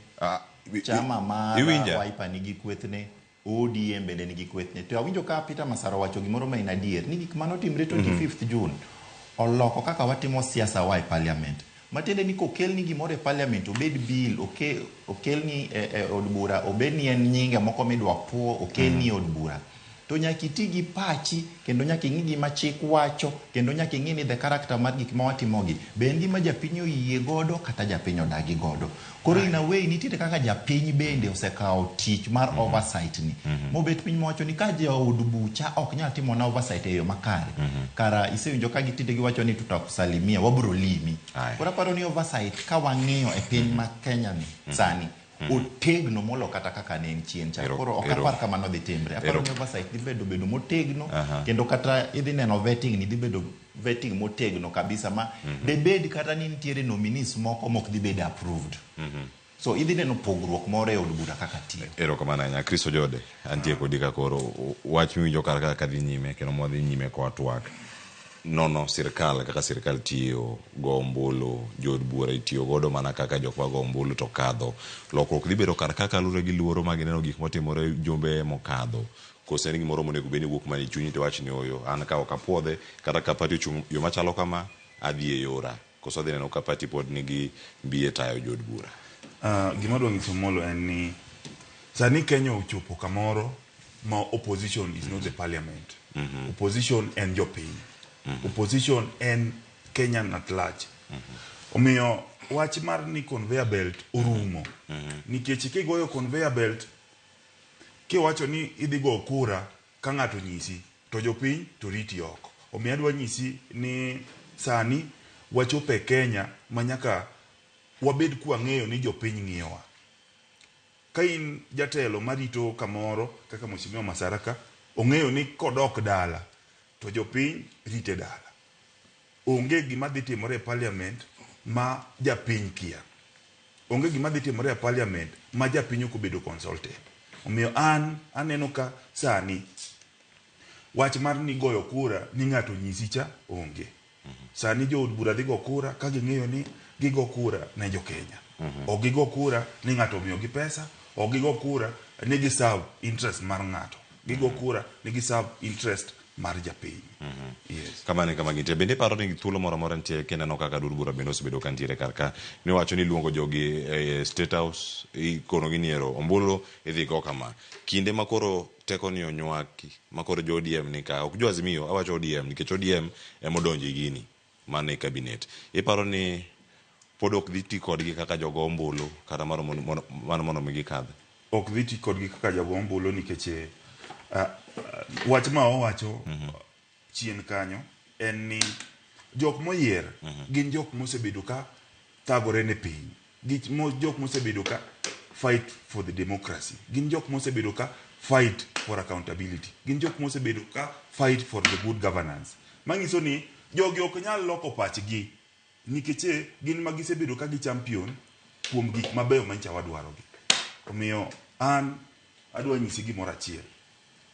chama mar Wiper nigi kwethne ODM bende nigi kwethne to awinjo ka Peter Masaro wacho gimoro ma ina adier ni gik mano timre 25th June oloko kaka watimo siasa wa e parliament matende ni kokel ni gimoro e parliament obed bill okel ni od bura obed ni en nyinge moko midwa puo okel ni od bura to nyaka iti gi pachi kendo nyaka ing'i gima chik wacho kendo nyaka ing'i ni the character mar gik ma watimogi be en gima japiny oyie godo kata japiny odagi godo koro in a way nitiere kaka japiny bende osekawo tich mar oversight ni mobet piny mawacho ni ka jaod bucha ok nyal timo na oversight e yo makare kara isewinjo ka gitinde giwacho ni tutakusalimia wabro limi koro aparo ni oversight ka wang'iyo e piny ma Kenya ni sani otegno molo kata kaka ne en chien cha koro okapar kamano dhi timre aparo ni oversight dhi bedo motegno kendo kata idhi neno vetting ni dhi bedo vetting motegno kabisa ma debed kata ni nitiere nominees moko mok dhi bedo approved so idhi neno pogruok moro e od bura kaka tiyo erokamano ahinya Kristo Jode antie kodi ka koro wach miwinjo kaka dhi nyime kendo mwadhi nyime kwa twak nono sirkal kaka sirkal tiyo go ombulu jod bura itiyo godo mana kaka jok ma go ombulu to kadho lokruok dhi bedo kar kaka lure gi luoro ma gineno gik motimore jumbe mokadho kose ni gimoro monego beni wuok mani chunyi to wach ni oyo an ka ok apuodhe kata ka pati chung yo machalo kama adhi e yora koso dhi neno ka pati pod nigi mbiye tayo jod bura gima dwa nyiso Molo en ni sani Kenya ochopo kamoro ma opposition is not the parliament opposition en jopiny opposition en Kenyan at large omiyo wach mar ni conveyor belt orumo nikech kigoyo conveyor belt kiwacho ni idhi go kura ka ng'ato nyisi to jopiny to riti oko omiyo adwa nyisi ni sani wachope Kenya manyaka wabed kwa ng'eyo ni jopiny ng'iyowa ka in jatelo marito kamoro kaka Mheshimiwa Masaraka ong'eyo ni kodok dala to jopiny rite dala onge gima dhi timore e parliament ma japiny kia onge gima dhi timore e parliament ma japiny ok obedo consulted omiyo aneno ka sani wach mar ni goyo kura ni ng'ato nyisi cha onge sani jo od bura dhi go kura ka ging'eyo ni gigo kura ne jo Kenya ok gigo kura ni ng'ato omiyo gi pesa ok gigo kura ni giserve interest mar ng'ato gigo kura ni giserve interest mar japiny yes kamane kama ginte bende paro ni thuolo moro moro nitie keneno kaka dur bura bende osebedo kantiere karka ni wacho ni luongo jogi State House ikono gi niero ombulu idhi go kama kinde makoro teko ni onywaki makoro jo ODM ni ka ok jo Azimio awacho ODM nikech ODM emodonji gini mane cabinet iparo ni podok dhi ti kodgi kaka jogo ombulu kata mano mono migi kadhe ok dhi ti kodgi kaka jogo ombulu nikech wach ma owacho chien kanyo en ni jok moyier gin jok mosebedo ka thagore ne piny jok mosebedo ka fight for the democracy gin jok mosebedo ka fight for accountability. Gin jok mosebedo ka fight for the good governance. Mangiso ni jogi ok nyal loko pachgi nikech gin magisebedo ka gi champion kuom gik mabeyo mancha wadwarogi. Omiyo an adwa nyisi gimoro achiel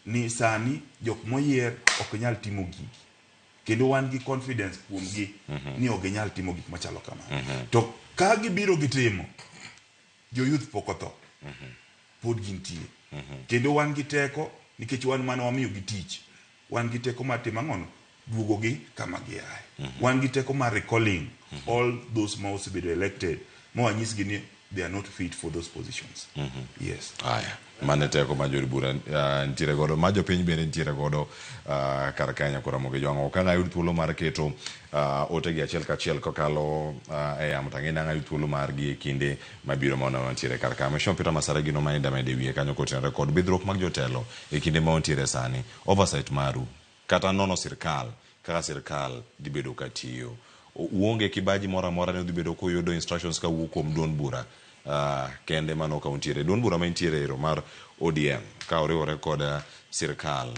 ni sani jok moyier ok nyal timo gigi kendo wan gi confidence kuom gi ni ok nyal timo gik machalo kama. To ka gibiro gitimo jo youth pokotho pod gintie kendo wan gi teko nikech wan mano wamiyo gi tich. Wan gi teko mar timo ang'ono duogo gi kama giaye. Wan gi teko mar recalling all those ma osebedo elected ma wanyisgi ni they are not fit for those positions. Yes. Aya, mane teko ma jori bura ntiere godo, ma jopiny bende ntiere godo kar Kenya kora moge jwang'o. Ka ng'ayud thuolo mar keto otegi achiel kachiel kokalo e yamo tang'ina ng'ayud thuolo mar gi e kinde mabiro mono ntiere kar ka. Meshon Peter Masara gino ma inda mede wiye kanyo kotenre kod bidhruok mag jotelo e kinde ma ontiere sani. Oversight maru kata nono sirkal kaka sirkal dibedo katiyo. Uonge kibaji mora mora ne dibedo kuyudo instructions ka wuok kuom duond bura kende mano ka untiere duond bura ma intiere ero mar ODM ka oriwore kod sirkal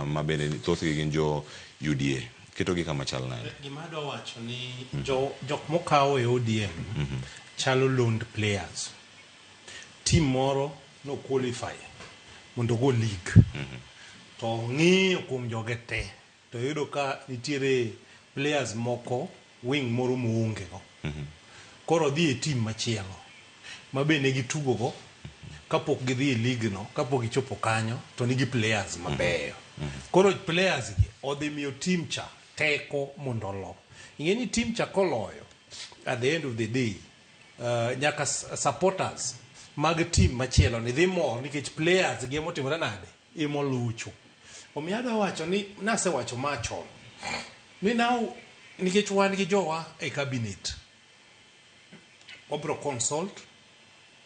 ma bende thothgi gin jo UDA keto gi kama chal nade. Gima adwa wacho ni jok mokawo e ODM chalo loaned players. Team moro no qualify mondo go league to ng'iyo kuom joge te to yudo ka nitiere players moko wing moro muonge go. Koro dhi e team machielo ma bende gitugo go kapok gidhi e league no, kapok gichopo kanyo to nigi players mabeyo. Koro players gi odhi miyo team cha teko mondo lo. Ing'eni team cha koloyo at the end of the day nyaka supporters mag team machielo ni dhi mor nikech players gi motimore nade imolucho. Omiyo adwa wacho ni nasewacho machon ni now nikech wan gi jowa e cabinet wabro consult,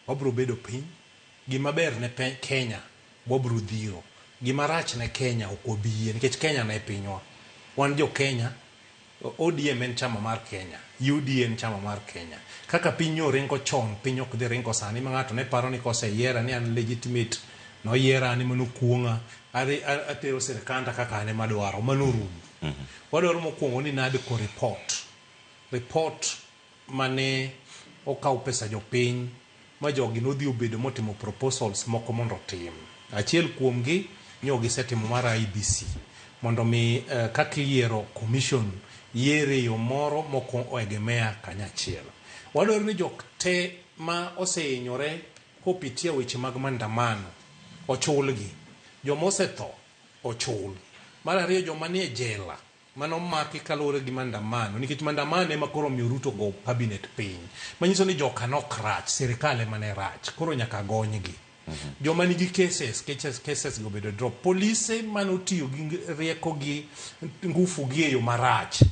wabro bedo piny, gima ber ne Kenya wabro dhiro, gima rach ne Kenya ok obiye nikech Kenya ne pinywa. Wan jo Kenya, ODM en chama mar Kenya, UDA en chama mar Kenya. Kaka piny ringo chon, piny ok dhi ringo sani ma ng'ato ne paro ni koseyiera ni an legitimate, no yiera ni mano kuonga, atero sirkanda kaka ane madwaro, mano rum. Wadwaro mokwongo ni nade ko report mane okaw pesa jopiny ma jogi nodhi obedo motimo proposals moko mondo tim. Achiel kuom gi nyogi setimo mar IBC mondo mi kaka yiero commission yiere yo moro moko oegemea kanyachiel. Wadwaro ni jok te ma oseinyore kopitia weche mag maandamano ochulgi, joma osetho ochul. Mar ariyo joma nie jela mano maki kaluwore gi maandamano nikech maandamano ema koro miyo Ruto go cabinet piny, manyiso ni joka nok rach, sirikal ema ne rach, koro nyaka gonygi. Joma nigi cases go bedo drop, polise manotiyo gi rieko gi ngufu gi e yo marach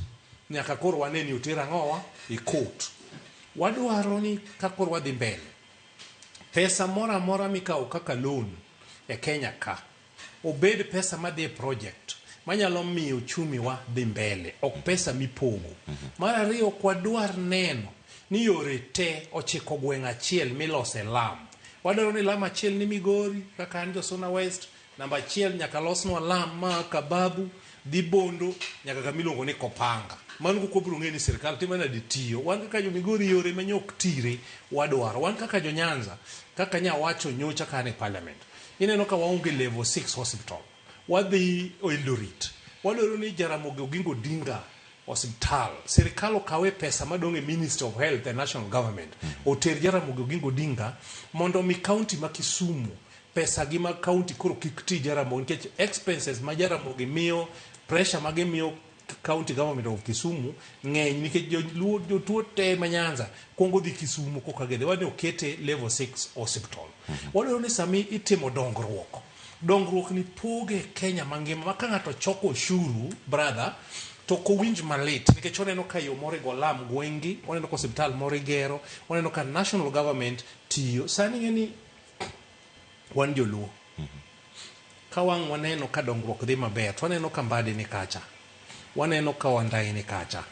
nyaka koro wane ni oter ang'owa e court. Wadwaro ni kakoro wadhi mbele pesa mora mora mikawo kaka loan e Kenya ka obed pesa madhi e project manyalo miyo uchumi wa dhi mbele, ok pesa mipogo. Mar ariyo kwadwar neno ni yore te ochiko gweng' achiel milose lam. Wadwaro ni lam achiel ni Migori kaka an Josona West, namba achiel nyaka losnwa lam ma Kababu dhi Bondo nyaka kamilongo ni Kopanga. Mano kukobro ng'eni sirkal tima nade tiyo. Wan kaka jo Migori yore manyok tire wadwaro. Wan kaka jo Nyanza kaka nya wacho nyocha kane parliament. Ineno ka waonge level 6 hospital. Wadhi Eldoret. Wadwaro ni Jaramogi Oginga Odinga hospital. Sirkal okawe pesa madong' e Ministry of Health and National Government. Oter Jaramogi Oginga Odinga mondo mi county ma Kisumu pesa gi ma county koro kik ti Jaramogi nikech expenses ma Jaramogi miyo, pressure ma gimiyo county government of Kisumu ng'eny nikech jotuo te ma Nyanza kuongo dhi Kisumu koka gede wadni okete level 6 hospital. Wadwaro ni sami itimo dongruok ni poge Kenya mangima ma ka ng'ato choko ushuru brother to kowinj malit nikech oneno ka yo moro go lam gwengi, oneno ka hospital moro igero, oneno ka national government tiyo. Sani ng'eni wan joluo ka wang' waneno ka dongruok dhi maber, waneno ka Mbadi ni kacha, waneno ka Wandai ni kacha,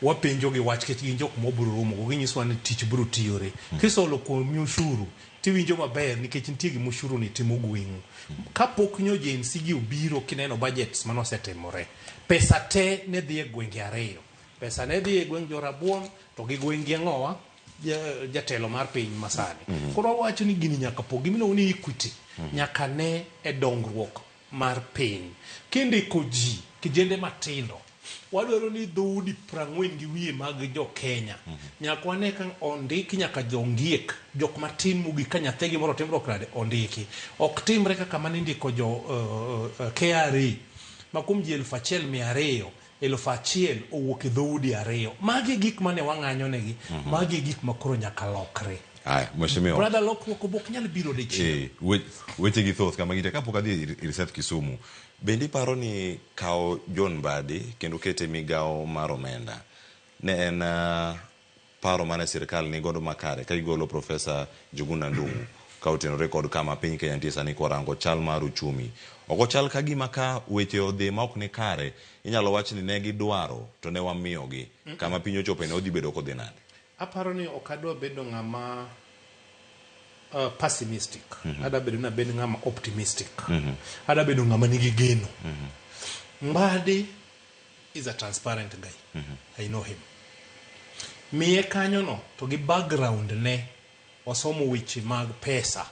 wapenjo gi wach kech gin jok mobiro romo ginyiswa ni tich biro tiyore kisolo kuom ushuru tiwinjo maber nikech nitie gi ushuru ni timo gweng'u kapok nyo agency gi obiro kineno budgets manosetimore pesa te ne dhi e gwenge ariyo pesa ne dhi e gweng' Jorabuon to gi gweng' Ng'owa jatelo mar piny masani koro wacho ni gini nyaka pok gimiluongo ni equity nyaka ne e dongruok mar piny kindiko ji kijende matindo wadwaro ni dhoudi 40 gi wiye mag jo Kenya nyaka wane ka ondiki nyaka jongiek jok matin mugi ka nyathegi moro timro krade ondiki ok timre kaka mane ndiko jo KRA makum ji 1,200 1,000 owuok e dhoudi ariyo magi gik mane wang'anyo negi magi gik makoro nyaka lokre mheshimiwa brother lokruok bok nyal biro de chi weche gi thoth kama gite kapok adhi ir Seth Kisumu bendi paro ni kao John Mbadi kendo kete migao mar omenda ne en paro mane sirkal ni godo makare ka igolo Profesa Njuguna Ndung'u ka otenore kod kama piny Kenya nitie sani korango chal mar uchumi oko chal ka gima ka weche odhi ma ok ni kare inyalo wach ni ne gidwaro to ne wamiyogi kama piny ochope ne odhi bedo kodhi nade aparo ni okadwa bedo ng'ama pessimistic ada bedo na bedo ng'ama optimistic ada bedo ng'ama nigi geno Mbadi is a transparent guy I know him miye kanyo no to gi background ne osomo weche mag pesa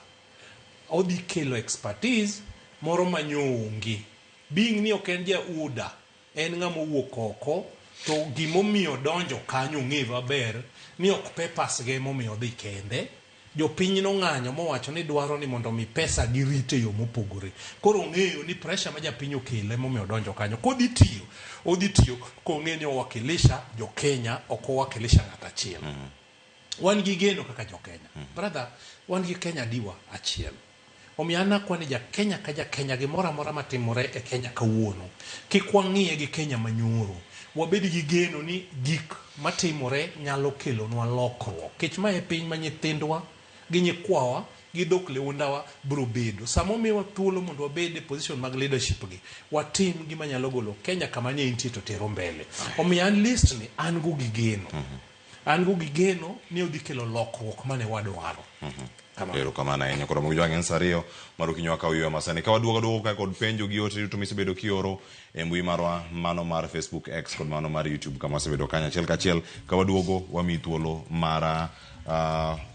odhi kelo expertise moro manyongi being ni ok en ja uda en ng'ama wuok oko to gimomiyo donjo kanyo ng'e maber ni ok papers ge momiyo dhi kende jopiny no ng'anyo mowacho ni dwaro ni mondo mi pesa girite yo mopogore koro ng'eyo ni pressure ma japiny okele momiyo donjo kanyo kodhi tiyo kong'e ni owakilisha jo Kenya ok owakilisha ng'ata achiel wan gi geno kaka jo Kenya brother wan gi Kenya diwa achiel omiana kwani ja Kenya ka ja Kenya gimoro amora matimore e Kenya kawuono kik wang'iye gi Kenya manyoro wabed gi geno ni gik matimore nyalo kelonwa lokruok kech ma e piny ma nyithindwa gi nyikwawa gi dhok leundawa biro bedo samo miwa thuolo mondo wabed e position mag leadership gi watim gima nyalo golo Kenya kama ne intie to tero mbele omiya an list ni an go gi geno ni odhi kelo lokruok mane wadwaro Pero kamana ahinya koro mujwang' en sario mar okinyo ka uyo masani ka waduogo ka kod penjo gi ote to misebedo kioro e mbui marwa mano mar Facebook X kod mano mar YouTube kama sebedo kanya achiel ka waduogo wami thuolo mara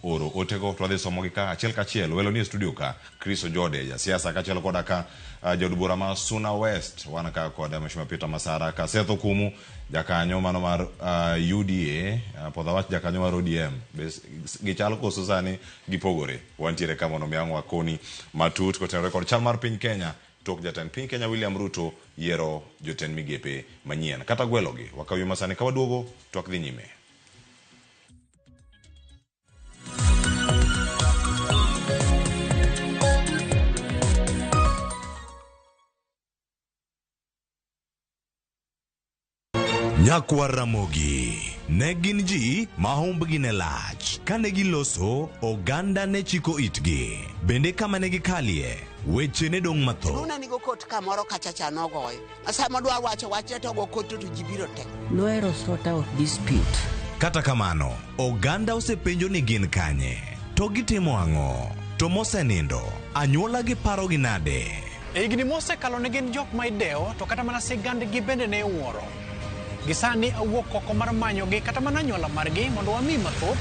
oro otego to adhi somo gi ka achiel welo ni studio ka Chris Ojode ja siasa ka chielo koda ka jodbura ma Suna West wana ka koda mheshimiwa Peter Masara ka Seth Okumu jakanyo mano mar UDA podha wach jakanyo mar ODM gichalo koso sani gipogore wantiere kama no miang'o akoni matut kotenore kod chal mar piny Kenya tok jatend piny Kenya William Ruto yiero jotend migepe manyien kata gwelogi wakawi masani ka waduogo twak dhi nyime. Nyakwa Ramogi ne gin ji ma humbgi ne lach kane giloso oganda ne chiko itgi bende kama ne gikalie weche ne dong' matho Nuna nigo kot kamoro kachacha nogoyo asama dwa wacho wache to go kot to jibiro tek Luero sort out dispute kata kamano oganda osepenjo ni gin kanye to gitimo ang'o to mosenindo anyuola gi paro gi nade higni mosekalo ne gin jok ma idewo to kata mana sigandgi bende ne wuoro gisani awuok oko mar manyogi kata mana nyuola margi mondo wami mathoth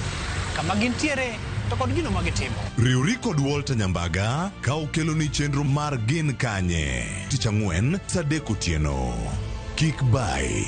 kama gintiere to kod gino ma gitimo. Riuri kod Walter Nyambaga ka okelo ni chenro mar gin kanye tich ang'wen saa 3 otieno. Kik bai.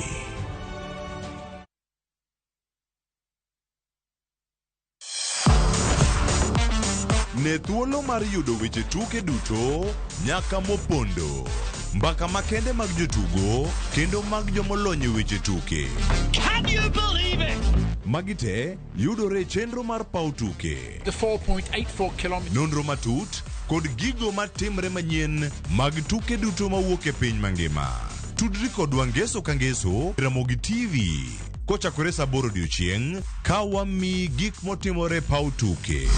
Ne thuolo mar yudo weche tuke duto nyaka mopondo. Mbaka makende mag jotugo kendo mag jomolonyo weche tuke. Can you believe it? Magite yudore chenro mar pau tuke. The 4.84 kilometers. Nonro matut kod gigo matimre manyien mag tuke duto mawuok e piny mangima. Tudri kod wangeso kangeso Ramogi TV. Kochakore saa 8 odiechieng' ka wami gik motimore pau tuke.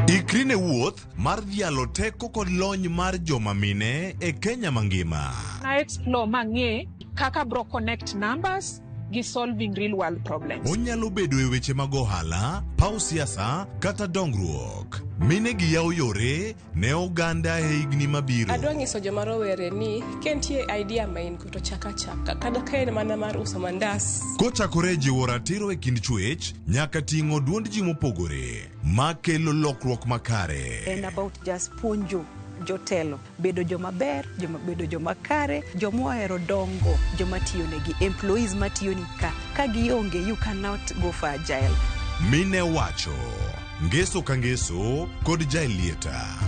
Ikrine wuoth mar dhialo teko kod lony mar joma mine e Kenya mangima. Na explore mang'e kaka bro connect numbers gi solving real world problems. Onyalo bedo e weche mag ohala, paw siasa kata dongruok. Mine gi yawo yore ne oganda e higni mabiro. Adwa nyiso joma rowere ni kentie idea main to chaka kada kaen mana mar uso mandas. Kochakore jiwo ratiro e kind chwech nyaka ting'o duond ji mopogore makelo lokruok makare. And about just puonjo jotelo bedo joma ber, bedo joma kare, joma ohero dongo, joma tiyo negi, employees matiyo ni ka gionge, you cannot go for agile. Mine wacho, ngeso ka ngeso kod jailieta.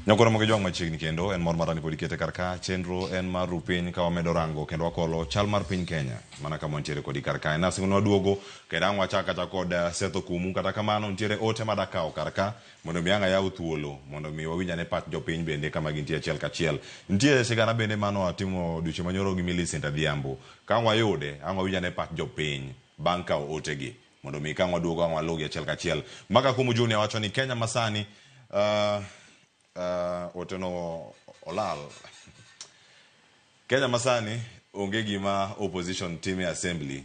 Nyakoro moge jong machiegni kendo en mor marani podi kete karka chenro en mar rupiny ka wamedo rango kendo wakolo chal mar piny Kenya mana kama ntiere kodi karka na singono duogo kendo angwa chaka kod setho kumu kata kamano ntiere ote madakao karka mondo mi anga yaw thuolo mondo mi wawinja ne pat jopiny bende kama gintie achiel kachiel ntie sigana bende mano atimo duche manyoro gi Millicent Adhiambo ka angwa yude angwa winja ne pat jopiny banka otegi mondo mi ka angwa duogo angwa logi achiel kachiel maka kumu juni wacho ni Kenya masani oteno olal Kenya masani onge gima opposition team assembly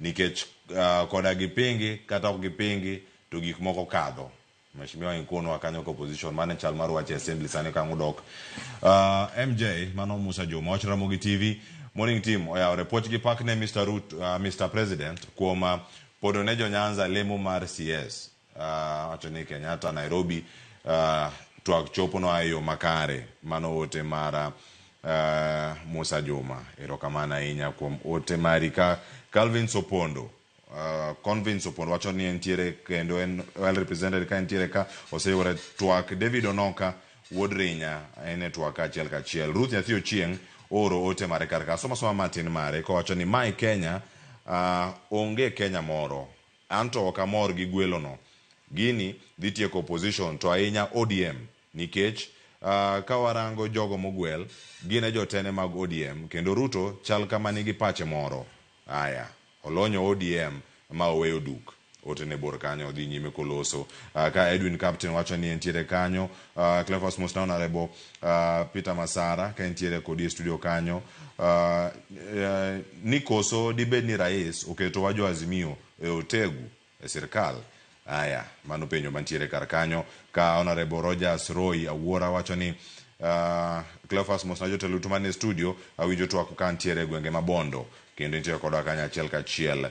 nikech koda gipingi kata ok gipingi to gik moko kadho mheshimiwa Nkono akanyo opposition mane chal mar wache assembly sane ka ngudok MJ mano Musa Juma wachra mogi TV morning team oya report gi pak ne Mr. Root Mr. President kuoma podone jo Nyanza lemo mar CS wacho ni Kenyatta Nairobi tuak chopo no ayo makare mano ote mara Musa Juma erokamana inya kuom ote mari ka Calvin Sopondo Convince Sopondo wacho ni entiere kendo en well represented ka entiere ka oseyore tuak David Onoka Wodrinya ene tuak achiel kachiel Ruth Nyathio Chieng oro ote mare karka soma Martin mare ko wacho ni mai Kenya onge Kenya moro anto okamor gi gwelo no gini dhitieko opposition to ainya ODM nikech ka warango jogo mogwel gine jotene mag ODM kendo Ruto chal kama nigi pache moro aya olonyo ODM ma oweyo duk otene bor kanyo dhi nyime koloso ka Edwin Captain wacho ni entiere kanyo Cleophas Musnaona rebo Peter Masara ka entiere kodi studio kanyo nikoso dibed ni rais oketo wajo Azimio e otegu e sirkal aya mano penyo mantiere kar kanyo ka Honorable Rogers Roy Awuora wacho ni Cleophas Musnajo teluto mane studio awinjo twak ka ntiere gwenge mabondo kendo ntiere koda kanya achiel kachiel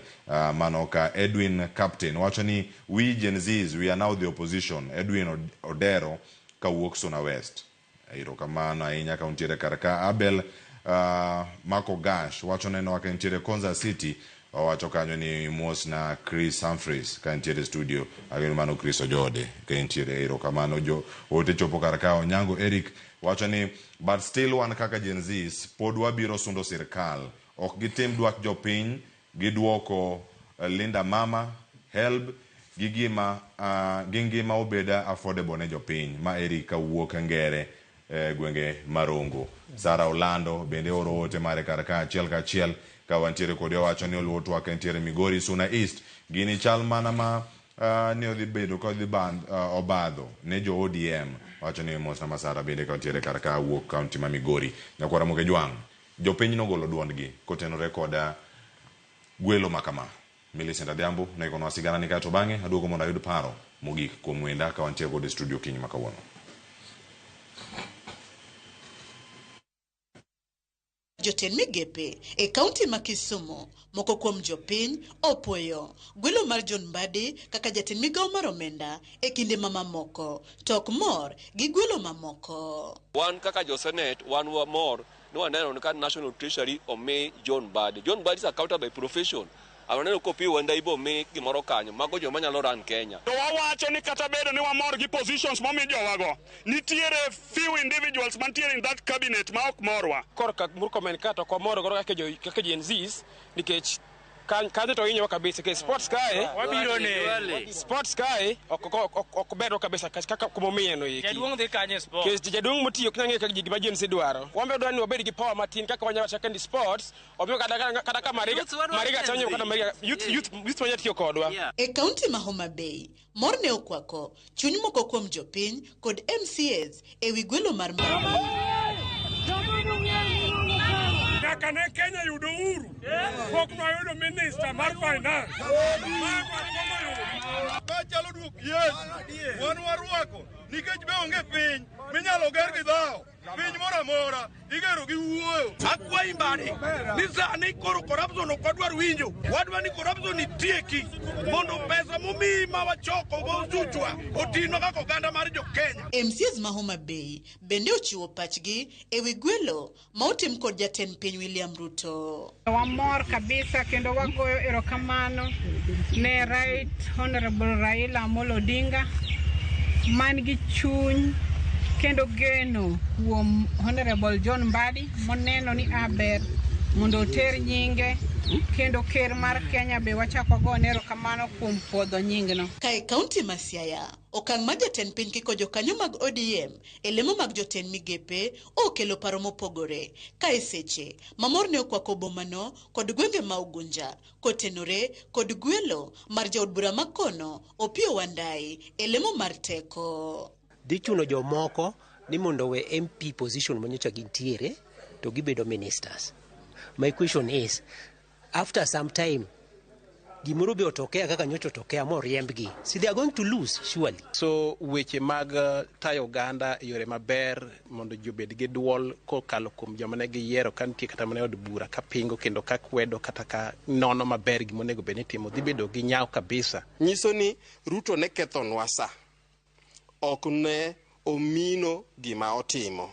mano ka Edwin Captain wacho ni we Gen Zs we are now the opposition Edwin Odero ka wuok Suna West iro kamano ahinya ka ntiere kar ka Abel Marco Gash wacho neno wake ntiere Konza City wacho kanyo ni mos na Chris Humphreys ka ntiere studio ageno mano Chris Ojode ka ntiere iro kamano jo ote chopo karaka Onyango Eric wacho ni but still one kaka Gen Zs pod wabiro sundo sirkal ok gitim dwak jopiny giduoko Linda Mama help gigima gingima obeda affordable ne jopiny ma Eric ka wuok ngere gwenge Marongo Sara Orlando bende oro ote mare karaka achiel kachiel ka wantiere kodi wacho ni oluo twak entiere Migori Suna East gini chal mana ma ne odhi bedo ka odhi obadho ne jo ODM wacho ni Mosna Masara bende ka ntiere karaka wuok county ma Migori nyakwara moge jwang jopiny nogolo duondgi kotenore koda gwelo makama Millicent Adhiambo na ikono asigana ni kato bange aduogo mondo ayud paro mogik kuom wenda ka wantiere kodi studio kiny makawuono. Joten migepe e kaunti ma Kisumu moko kuom jopiny opoyo gwelo mar John Mbadi kaka jaten migao mar omenda e kinde mamamoko tok mor gi gwelo mamoko. Wan kaka jo Senate wan mor no waneno ka National Treasury omi John Mbadi. John Mbadi is accountable by profession. Anoneno kopi wenda ibo mi gimoro kanyo mago joma nyalo ran Kenya. To wawacho ni kata bedo ni wamor gi positions momi jowago nitiere few individuals mantiere in that cabinet ma ok morwa. Korka Murkomen kato ko moro kaka Gen Zs nikech kanyo to inyo kabisa ke sports kae wabiro ne sports kae ok bero kabisa kaka kumomiye no yiki jaduong dhi kanye sport ke jaduong motiyo kanya kaka gigi bajen se dwaro wambe dwani wabedi gi power matin kaka wanya wacha kendi sports obyo kada ka mariga chanyo kada mariga youth wanya tiyo kodwa e kaunti ma Homa Bay mor ne okwako chuny moko kuom jopiny kod MCAs e wi gwelo mar Nyaka ne Kenya yudo uhuru pok noyudo minister mar finance machalo duok yes wan warwako nikech be onge piny minyalo ger gi dhao piny moro amora igero gi wuoyo akwayi mbadi ni sani koro corruption ok wadwar winjo wadwa ni corruption itieki mondo pesa momiyi ma wachoko go chuchwa otino kaka oganda mar jo-Kenya. MCAs ma Homa Bay bende ochiwo pachgi e wi gwelo ma otim kod jatend piny William Ruto. Wamor kabisa kendo wagoyo erokamano ne Right Honorable Raila Amolo Odinga man gi chuny kendo geno kuom Honorable John Mbadi moneno ni aber mondo oter nyinge kendo ker mar Kenya be wachako go nero kamano kuom puodho nyingno. Kae kaunti ma Siaya okang' ma jatend piny kiko jokanyo mag ODM e lemo mag jotend migepe okelo paro mopogore kae seche mamor ne okwako bomano kod gwenge ma Ugunja kotenore kod gwelo mar jaod bura makono Opiyo Wandayi e lemo mar teko. Dhi chuno jomoko ni mondo we MP position manyocha gintiere to gibedo ministers. My question is, after some time, gimoro be otokea kaka nyocha otokea moriembgi. See, they are going to lose, surely. So, weche mag tayo ganda yore maber mondo jobed gi duol kokalo kuom joma ne giyiero ka nitie kata mana od bura ka pingo kendo ka kwedo kata ka nono maber gimonego bed ni timo dhi bedo gi nyaw kabisa. Nyiso ni Ruto ne kethonwa sa. Ok ne omino gima otimo.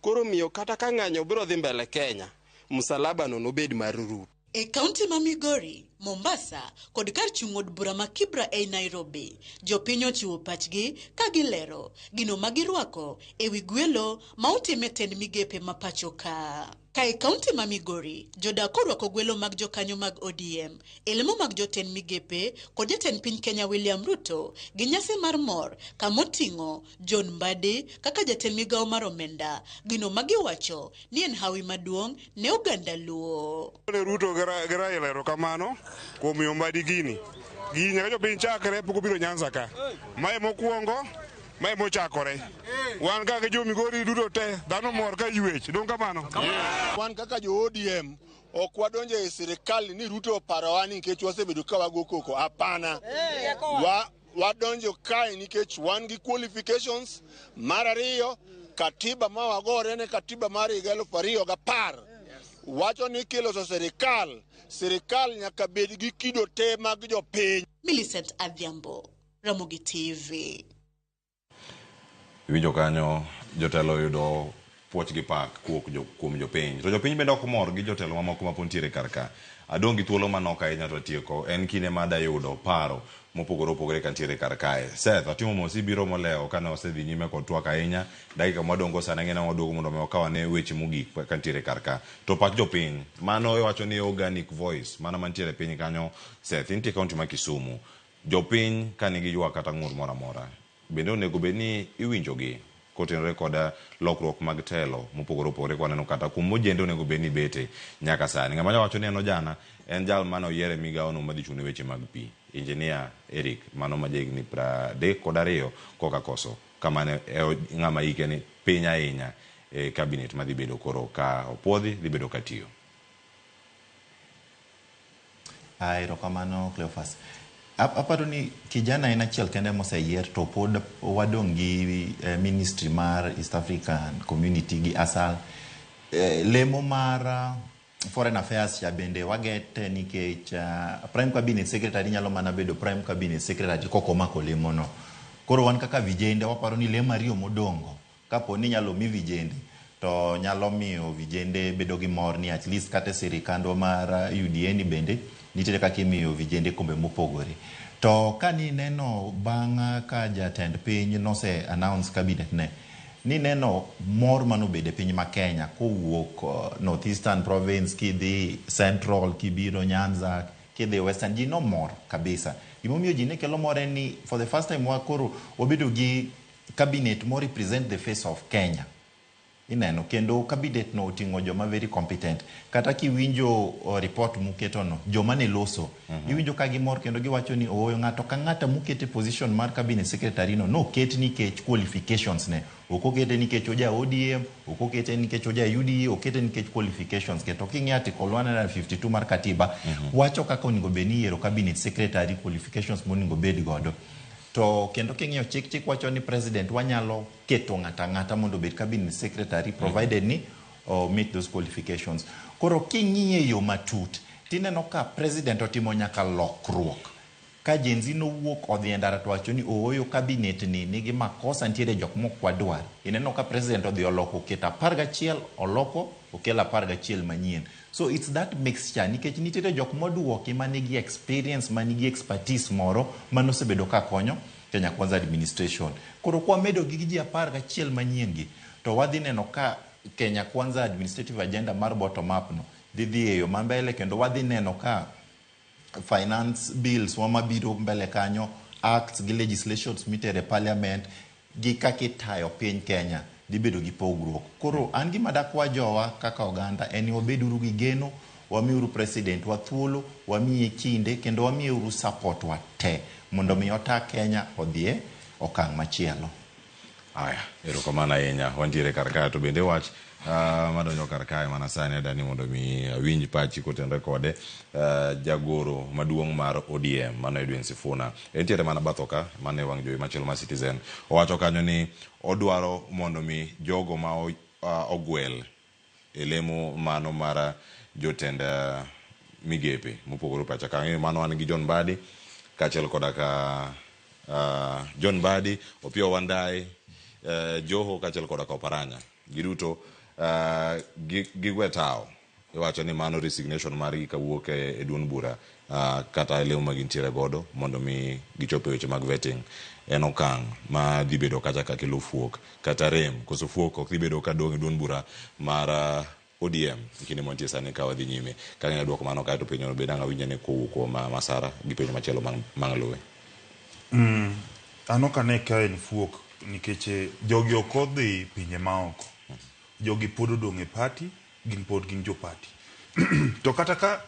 Koro miyo kata ka ng'anyo biro dhi mbele Kenya, msalaba no nobed mar Ruto. E kaunti ma Migori, Mombasa kod kar chung' od bura ma Kibra e Nairobi, jopiny ochiwo pachgi ka gilero gino ma girwako e wi gwelo ma otime tend migepe ma pacho ka. Kae kaunti ma Migori, jodak orwako gwelo mag jokanyo mag ODM e lemo mag jotend migepe kod jatend piny Kenya William Ruto gi nyasi mar mor kamoting'o John Mbadi kaka jatend migawo mar omenda, gino ma giwacho ni en hawi maduong' ne oganda Luo. Ruto gara ilero kamano kuom miyo Mbadi gini nyaka jopiny chakre pok obiro Nyanza ka mae mokwongo mae mochakore wan kaka jo Migori duto te dhano mor ka ywech dong kamano wan kaka jo ODM ok wadonjo e sirikal ni Ruto oparowa nikech wasebedo ka wago koko hapana wadonjo kae nikech wan gi qualifications mar ariyo katiba ma wagore ne katiba mar 2010 wacho ni kiloso sirikal nyaka bed gi kido te mag jopiny. Millicent Adhiambo, Ramogi TV. Winjo kanyo jotelo yudo puoch gi pak kuom jopiny. To jopiny bende ok mor gi jotelo mamoko ma pontiere karka. Adong gi thuolo manok ahinya to tieko en kinde ma da yudo paro mopogore opogore kantiere karkae. Seth atimo mosi biro moleo kane osedhi nyime kod twak ahinya dakika madongo sana ng'ena waduogo mondo okawane weche mogik kantiere karka. To pach jopiny mano iwacho ni organic voice mana mantiere piny kanyo. Seth intie kaunti ma Kisumu. Jopiny kanigi ywak kata ng'ur moro amora bende onego bed ni iwinjogi kotenore koda lokruok mag telo mopogore opogore kwaneno kata kuom mojende onego bed ni bete nyaka sani. Ng'ama wacho ni jana en jal mano yiere migawono madhi chune weche mag pi, Engineer Eric mano ma jahigni 32 koka koso kamane ng'ama hike ni piny ahinya e cabinet madhi bedo koro ka opuodhi dhi bedo katiyo. Erokamano Cleophas. Aparo ni kijana en achiel kende moseyier to pod wadong' gi ministry mar East African Community gi ASAL. Lemo mar Foreign Affairs ya bende wagete nikech Prime Cabinet Secretary nyalo mana bedo Prime Cabinet Secretary kokomako lemono. Koro wan kaka vijende waparo ni lemo ariyo modongo kapo ni nyalo mi vijende to nyalo miyo vijende bedo gi mor ni at least kata sirikandwa mar UDA ni bende nitiere kaka imiyo vijende kombe mopogore. To ka ni neno bang' ka jatend piny nose announce cabinet ne ni neno mor manobede piny ma Kenya kowuok Northeastern Province kidhi Central kibiro Nyanza kidhi Western ji no mor kabisa. Gimomiyo ji ne kelo mor en ni for the first time wakoro wabedo gi cabinet mo represent the face of Kenya. Ineno kendo cabinet no oting'o joma very competent. Kata kiwinjo report muketo no joma ne loso iwinjo ka gimor kendo giwacho ni oyo ng'ato ka ng'ata mukete position mar cabinet secretary no ket nikech qualifications ne. Ok okete nikech oja ODM, ok okete nikech oja UDA, okete nikech qualifications. Keto king'e article 152 mar katiba wacho kaka onego beni yiero cabinet secretary qualifications monego bed godo. To kendo king'iyo chik wacho ni president wanyalo keto ng'ata mondo bed cabinet secretary provided ni meet those qualifications. Koro king'iye yo matut tineno ka president otimo nyaka lokruok. Ka jenzi no wuok odhi e ndara to wacho ni ooyo cabinet ni nigi makosa ntiere jok mok wadwar. Ineno ka president odhi oloko keta 11 oloko okela 11 manyien. So it's that mixture nikech nitiere jok moduoki manigi experience manigi expertise moro manosebedo ka konyo Kenya Kwanza administration. Koro kwa medo gi ji 11 manyien gi to wadhi neno ka Kenya Kwanza administrative agenda mar bottom up no dhi eyo mambele kendo wadhi neno ka finance bills wamabiro mbele kanyo acts gi legislations mitere parliament gi kakitayo piny Kenya dibedo gi pogruok. Koro an gi madakwa jowa kaka oganda eni wabeduru gi geno wamiuru president wa thuolo wamiye kinde kendo wamiuru support wa te mondo mi ota Kenya odhie okang' machielo. Aya, erokamano ahinya. Wantiere kar kae to bende wach madonjo kar kae mana sani adani mondo mi winj pachi kotenre kode jagoro maduong' mar ODM mano Edwin Sifuna entiere mana bathoka mane wang' jowi machielo ma Citizen owacho kanyo ni odwaro mondo mi jogo ma ogwel e lemo mano mar jotend migepe mopogore pacha ka mano wan gi John Mbadi kaachiel koda ka John Mbadi Opiyo Wandayi Joho kaachiel koda ka Oparanya giduto gigwetao iwacho ni mano resignation mari kawuok e duond bura kata lemo magintiere godo mondo mi gichope weche mag vetting en okang' ma dhi bedo kacha ka kelo fuok kata rem koso fuok ok dhi bedo ka dong' e duond bura mar ODM kinde montie sani ka wadhi nyime ka ng'e duoko mano kae to penyo no bedanga winjane kowuok Masara gi penyo machielo mang'luwe. Ano kane kae ni fuok nikech jogi ok odhi pinye maoko. Jogi pod odong' e party gin pod gin jo party. To kata ka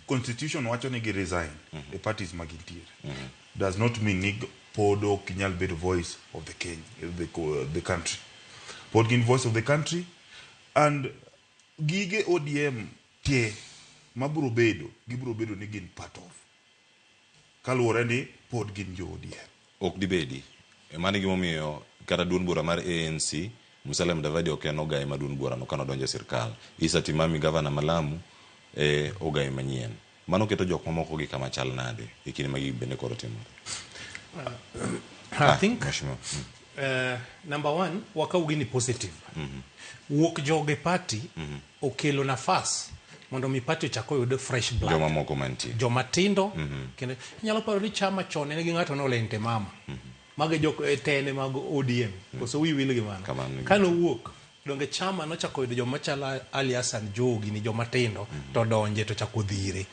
constitution wacho ni gi resign the parties magintiere does not mean ni pod ok nyal bedo voice of the Kenya the country. Pod gin voice of the country and gige ODM tie mabro bedo ni gin part of kaluwore ni pod gin jo ODM ok dibedi mani gimomiyo kata duond bura mar ANC Musalia Mudavadi ok en ogai maduond bura no kano donjo sirkal. Issa Timami gavana Malamu ogai manyien. Mano keto jok mamoko gi kama chal nade e kinde ma gibende koro timo. I think number one wakaugi ni positive. Wuok joge party okelo nafas mondo mi party ochako yudo fresh blood. Joma moko mantie. Joma tindo kendo nyalo paro ni chama chon ne gi ng'ato no lente mama. Mage jok tene mag ODM koso wi wil gi mana kano wuok donge chama no chako yudo joma chala Ali Hassan Jogi ni joma tindo to donje to chako dhire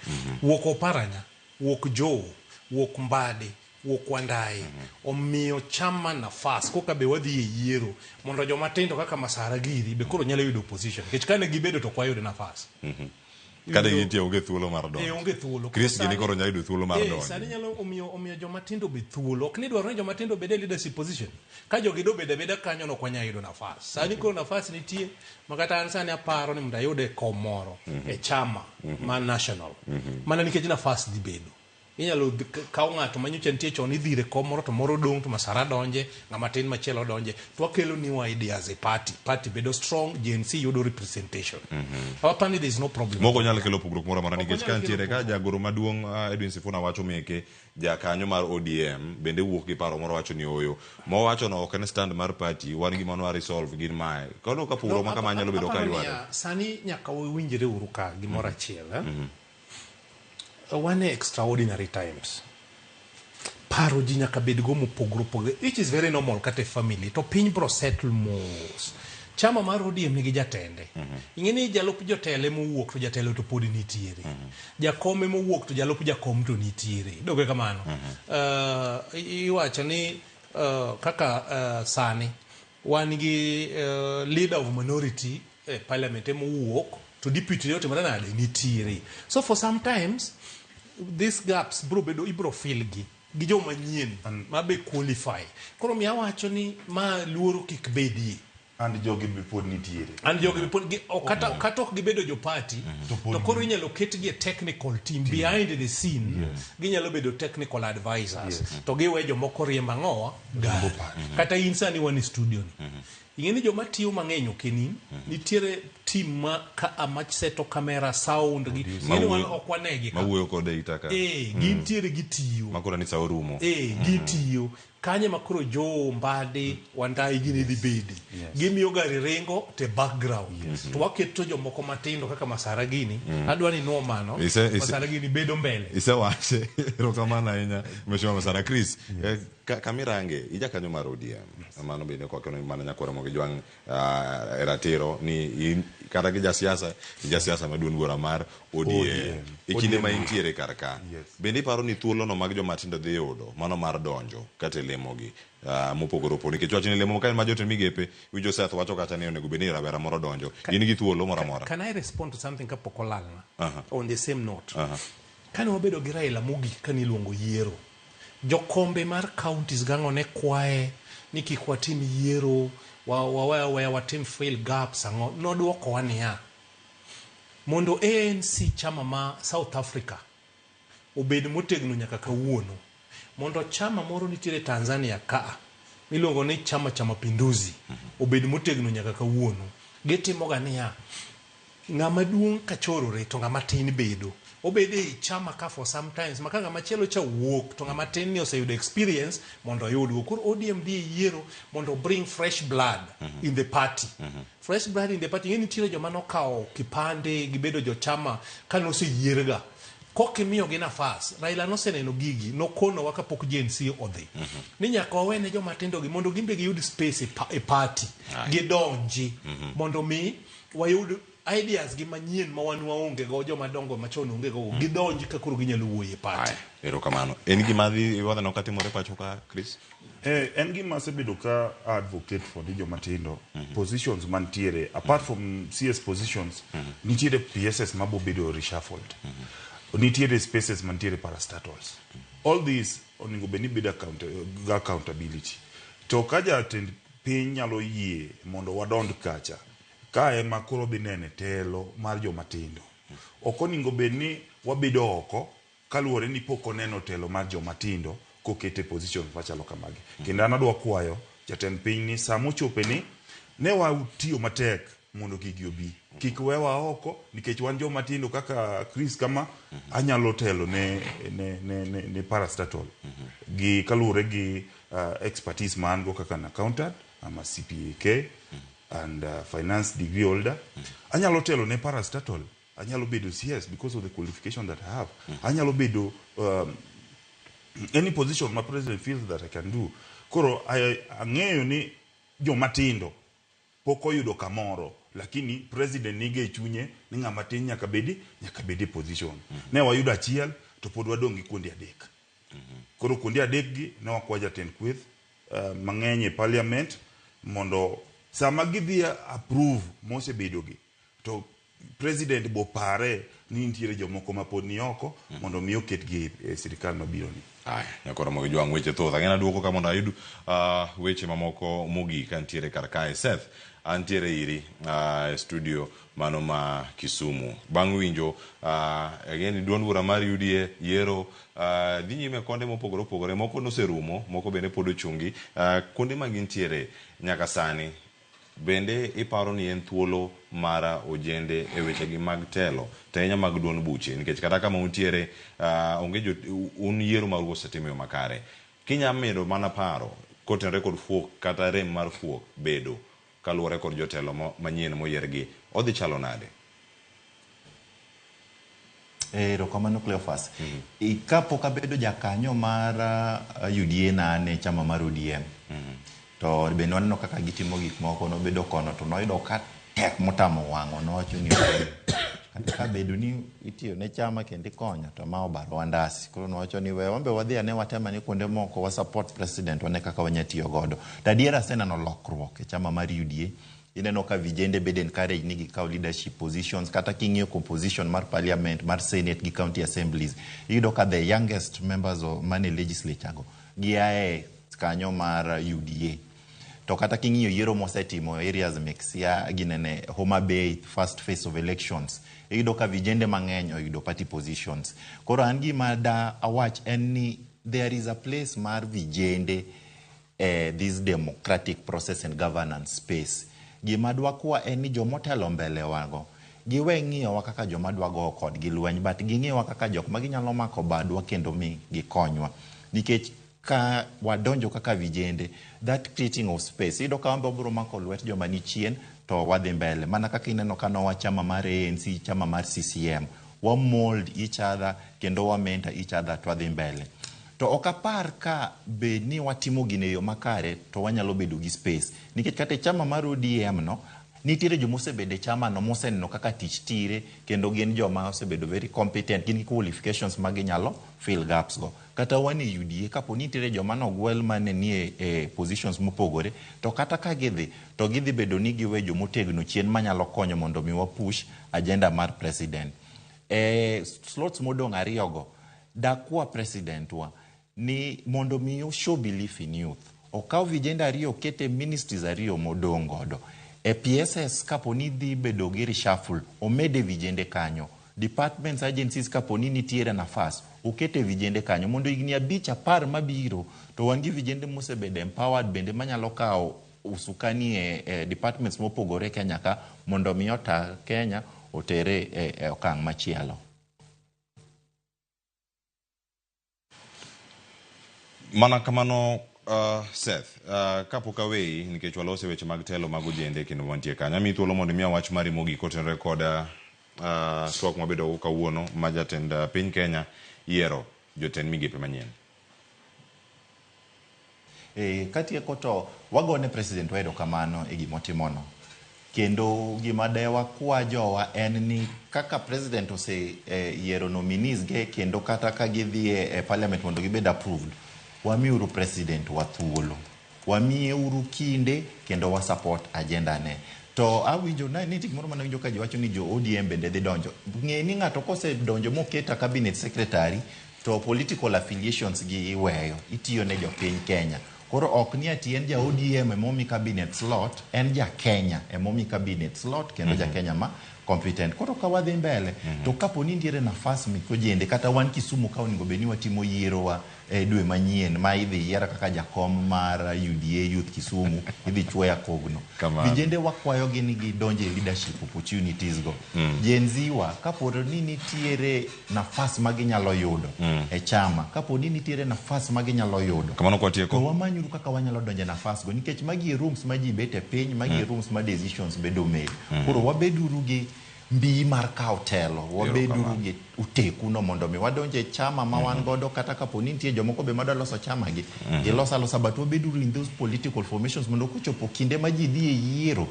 wuok Oparanya wuok Joe wuok Mbadi wuok Wandayi omiyo chama nafas koka be wadhi yiero mondo joma tindo kaka Masara Giri be koro nyalo yudo position kech kane gibedo to kwa yudo nafas kada yitie onge thuolo mar donjo. Onge thuolo. Chris gini koro nyalo yudo thuolo mar donjo. Sani nyalo omiyo joma tindo be thuolo. Ok ni dwaro ni joma tindo bede leadership position. Ka jogi do bede kanyo no kwanya yudo nafas. Sani koro nafas nitie makata an sani aparo ni mda yude komoro e chama ma national. Mana nikech nafas di bedo. Inyalo kaw ng'ato manyocha nitie chon idhire komoro to moro dong to Masara donje ng'ama tin machielo donje to wakelo new ideas a party bedo strong GNC yudo representation. Apani there is no problem. Mogo nyalo kelo pogruok moro amora nikech ka ntiere ka jagoro maduong' Edwin Sifuna wacho meke jakanyo mar ODM bende wuok gi paro moro wacho ni oyo mo wacho no ok en stand mar party wan gi mano resolve gin mae kono ka pogruok maka nyalo bedo ka yware. Sani nyaka winjre uru ka gimoro achiel one extraordinary times paro ji nyaka bed go mopogro which is very normal kate family to piny bro settle mos chama mar ODM nigi jatende. Ing'eni jalup jotelo mowuok to jatelo to pod nitiere. Jakom mowuok to jalup jakom to nitiere. Doge kamano. Iwacho ni kaka sani wan gi leader of minority parliament mowuok to deputy yote manade nitiere. So for sometimes these gaps ibro fill gi joma nyien ma be qualify. Koro mi awacho ni ma luoro kik bedie. And jogi be pod nitiere. And jogi be pod kata ok gibedo jo party to koro inyalo ketgi a technical team behind the scene. Ginyalo bedo technical advisors. To giwe jomoko riemba ng'owa kata in sani wan studio ni. Ing'eni joma tiyo mang'eny okenin nitiere team ma ka amach seto kamera sound gi ng'eni wan ok wanegi ka mawuoyo kode itaka gintiere gitiyo makora ni sawo rumo gitiyo kanye makoro jo mbade wandai gini dhi bedi gimiyo gari ringo te background to waketo jomoko matindo kaka Masara gini adwa ni no mano Masara gini bedo mbele wache rokamana ahinya Mheshimiwa Masara. Chris kamirange ijakanyo mar ODM mano bende kwa kono mana nyakora mo gijwang ratiro ni kata gi jasiasa maduong' bura mar ODM ikinde ma intiere karka bende paro ni thuolo no mag joma tindo dhi yudo mano mar donjo kata lemogi mopogoro opogore nikech wachni lemo ka ma jotend migepe wijo Seth wacho kata ni onego beni rawera moro donjo gin gi thuolo moro amora. Can I respond to something kapok olalna on the same note? Kane wabedo gi Raila mogik kane iluongo yiero jokombe mar counties gang'o ne kwae ni kik watim yiero watim fill gaps ang'o nodwoko wania mondo ANC chama ma South Africa obed motegno nyaka kawuono mondo chama moro nitiere Tanzania ka miluongo ni chama cha mapinduzi obed motegno nyaka kawuono gitimo gania ng'ama duong' kachorore to ng'ama tin bedo obede chama ka for sometimes makanga machielo cha wuok to ng'ama tin ni oseyudo experience mondo oyudgo. Koro ODM dhi yiero mondo bring fresh blood in the party. Fresh blood in the party ng'eni tiro joma nokawo kipande gibedo jo chama kano oseyierga kokimiyo gi nafas. Raila noseneno gigi nokono waka pok GNC odhi ni nyaka wawene joma tindo gi mondo gimbe giyud space e party gidonji mondo mi wayud ideas gi manyien ma wan waonge go joma dongo machon onge go gidonji ka koro ginyalo wuoye party. Erokamano. En gima dhi iwadha no katimore pacho ka Chris? En gima sebedo ka advocate for the joma tindo positions mantiere apart from CS positions nitiere PSS mabo bedo reshuffled. Nitiere spaces mantiere parastatals. All these oningo beni bedo accountability. To kaja attend piny nyalo yie mondo wadond kacha ka ema koro dhi nene telo mar joma tindo. Okoningo beni wabedo oko kaluwore ni pok oneno telo mar joma tindo kokete position machalo kamagi. Kendo anadwa kwayo jatend piny ni samo chope ni ne watiyo matek mondo gigi obi. Kik wewa oko nikech wan joma tindo kaka Chris kama anyalo telo ne parastatal gi kaluwore gi expertise man go kaka na accountant ama CPAK and finance degree holder. Anyalo telo ne parastatal. Anyalo bedo CS because of the qualification that I have. Anyalo bedo any position my president feels that I can do. Koro ang'eyo ni joma tindo poko yudo kamoro lakini president nige chunye ni ng'ama tin nyaka bedi position. Ne wayudo achiel to pod wadongi kuonde adek. Koro kuonde adek gi ne wakwa jatend kweth mang'eny e parliament mondo sama gidhi approve mose bedo gi to president bo pare ni nitiere jomoko mapod ni oko mondo mi oket gi e sirikal mabiro ni. Nyakora mo gijwang' weche thoth ang'ena duoko ka mondo ayud weche mamoko mogik antiere kar kae. Seth antiere iri studio mano ma Kisumu bang' winjo again duond bura mar UDA yiero dhi nyime konde mopogore opogore moko noserumo moko bende pod ochungi konde ma gintiere nyaka sani bende iparo ni en thuolo mara ojende e weche gi mag telo tenya mag duond buche nikech kata kama untiere onge un yiero mar osetimo makare kinyamedo mana paro kotenre kod fuok kata rem mar fuok bedo kaluwore kod jotelo manyien moyiergi odhi chalo nade? Erokamano Cleophas. Kapok abedo jakanyo mar UDA nane chama mar ODM to bende waneno kaka gitimo gik moko, nobedo kono to noyudo ka tek motamo wang'o, nowacho ni kata ka bedo ni itiyo ne chama kendo ikonyo to ma obaro wandasi. Koro nowacho ni we wambe wadhi ane watema ni kuonde moko wa support president wane kaka wanyatiyo godo. To adiera seneno lokruok e chama mar UDA. Ineno ka vijende bede encourage ni gikaw leadership positions, kata king'iyo composition mar parliament, mar senate gi county assemblies, iyudo ka the youngest members of mane legislature go giae kanyo mar UDA. To kata king'iyo yiero mosetimo areas mek Siaya ginene Homa Bay first phase of elections, iyudo ka vijende mang'eny oyudo party positions. Koro an gima da awach en ni there is a place mar vijende this democratic process and governance space. Gima dwa kwa en ni jomotelo mbele wago giwe ng'iyowa kaka joma dwa go kod gi lweny, but ging'iyowa kaka jok ma ginyalo mako badwa kendo mi gikonywa. Nikech ka wadonjo kaka vijende, that creating of space, iyudo ka wambe obiro mako lwet joma ni chien to wadhi mbele. Mana kaka ineno ka nowa chama mar ANC, chama mar CCM, wa mold each other kendo wa mentor each other to wadhi mbele. To okapar ka be ni watimo gine yo makare to wanyalo bedo gi space. Nikech kate chama mar ODM no, nitiere jo mosebede chama no moseneno kaka tich tire kendo gin joma osebedo very competent, gin qualifications ma ginyalo fill gaps go. Kata wani UDA kapo nitiere joma no gwel mane nie positions mopogore, to kata ka gidhi to gidhi bedo ni giwe jo motegno chien manyalo konyo mondo mi wa push agenda mar president. Slots modong ariyo go dakwa president wa ni mondo mi show belief in youth. Okaw vijende ariyo kete ministries ariyo modong godo. PSS kapo ni dhi bedo gi reshuffle, omede vijende kanyo. Departments, agencies kapo ni nitiere nafas, ukete vijende kanyo. Mondo igni abich apar mabiro, to wangi vijende mosebede empowered bende manyalo kao usukani departments mopogore Kenya ka, mondo miota Kenya otere okang machielo. Mana kamano Seth, kapok awei nikech walose weche mag telo mag ojende kendo wantie kanyo. Mi thuolo mondo miya wach mari mogik kotenore kod twak mabedo kawuono ma jatend piny Kenya yiero jotend migepe manyien. Katieko to wagone president wedo kamano e gimotimono. Kendo gima dewa kwa jowa en ni kaka president ose yiero nominees ge kendo kata ka gidhi parliament mondo gibed approved, wamiuru president wa thuolo, wamiuru kinde kendo wa support agenda ne. To awinjo na niti kimoro mana winjo ka jiwacho ni jo ODM bende dhi donjo. Ng'e ni ng'ato kose donjo moketa cabinet secretary to political affiliations gi iweyo, itiyo ne jo piny Kenya. Koro ok ni ati en ja ODM emomi cabinet slot, en ja Kenya emomi cabinet slot kendo ja Kenya ma competent. Koro ka wadhi mbele to kapo ni ndiere nafas mikojende kata wan Kisumu ka oningo beni watimo yiero wa dwe manyien ma idhi yiera kaka jakom mar UDA Youth Kisumu idhi chwoya kogno. Vijende wakwayo gi ni gidonje leadership opportunities go. Gen Z wa kapo ni nitiere nafas ma ginyalo yudo e chama, kapo ni nitiere nafas ma ginyalo yudo. Kamano kwa tieko. To wamanyuru kaka wanyalo donje nafas go nikech magi rooms ma ji bete piny, magi rooms ma decisions bedo made. Koro wabeduru gi mbi mar kao telo, wabeduru gi uteku no mondo mi wadonje chama ma wan godo kata kapo ni nitie jomoko be madwa loso chama gi. Gilosa but wabeduru in those political formations mondo kochopo kinde ma ji dhi e yiero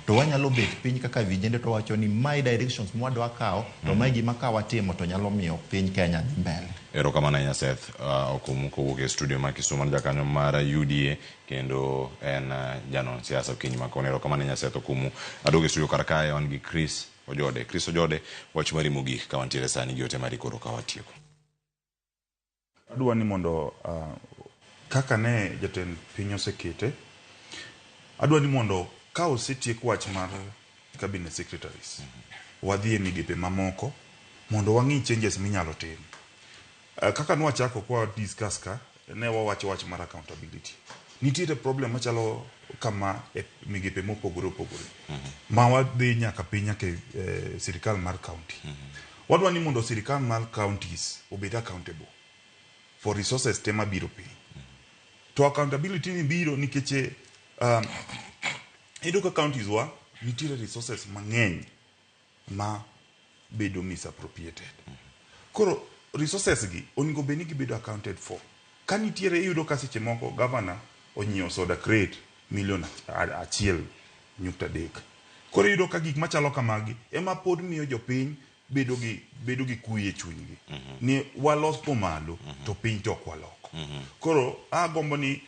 to wanyalo bet piny kaka vijende to wacho ni my directions mwadwa kao to mai gima ka watimo to nyalo miyo piny Kenya dhi mbele. Erokamano ahinya Seth Okumu kowuok e studio ma Kisumu jakanyo mar UDA kendo en jano siasa kiny makone. Erokamano ahinya Seth Okumu. Adoge studio kar kae wan gi Chris Ojode, wach mari mogik ka wantiere sani gi ote mari koro ka watieko. Adwa ni mondo kaka ne jatend piny osekete, adwa ni mondo ka osetiek wach mar cabinet secretaries, wadhi e migepe mamoko mondo wang'i changes minyalo tim. Kaka nwachako kwa discuss ka ne wawacho wach mar accountability. Nitiere problem machalo kama e migepe mopogore opogore. Ma wadhi nyaka piny nyaka sirikal mar county. Wadwa ni mondo sirikal mar counties obed accountable for resources tema biro piny. To accountability ni biro nikech edo ka counties wa nitiere resources mang'eny ma bedo misappropriated. Koro resources gi oningo beni gi bedo accounted for. Ka nitiere iyudo ka seche moko governor onyiewo soda crate milion 1.3. Koro yudo ka gik machalo kamagi ema pod miyo jopiny bedo gi kuyo e chunygi ni walos pomalo to piny tok waloko. Koro agombo ni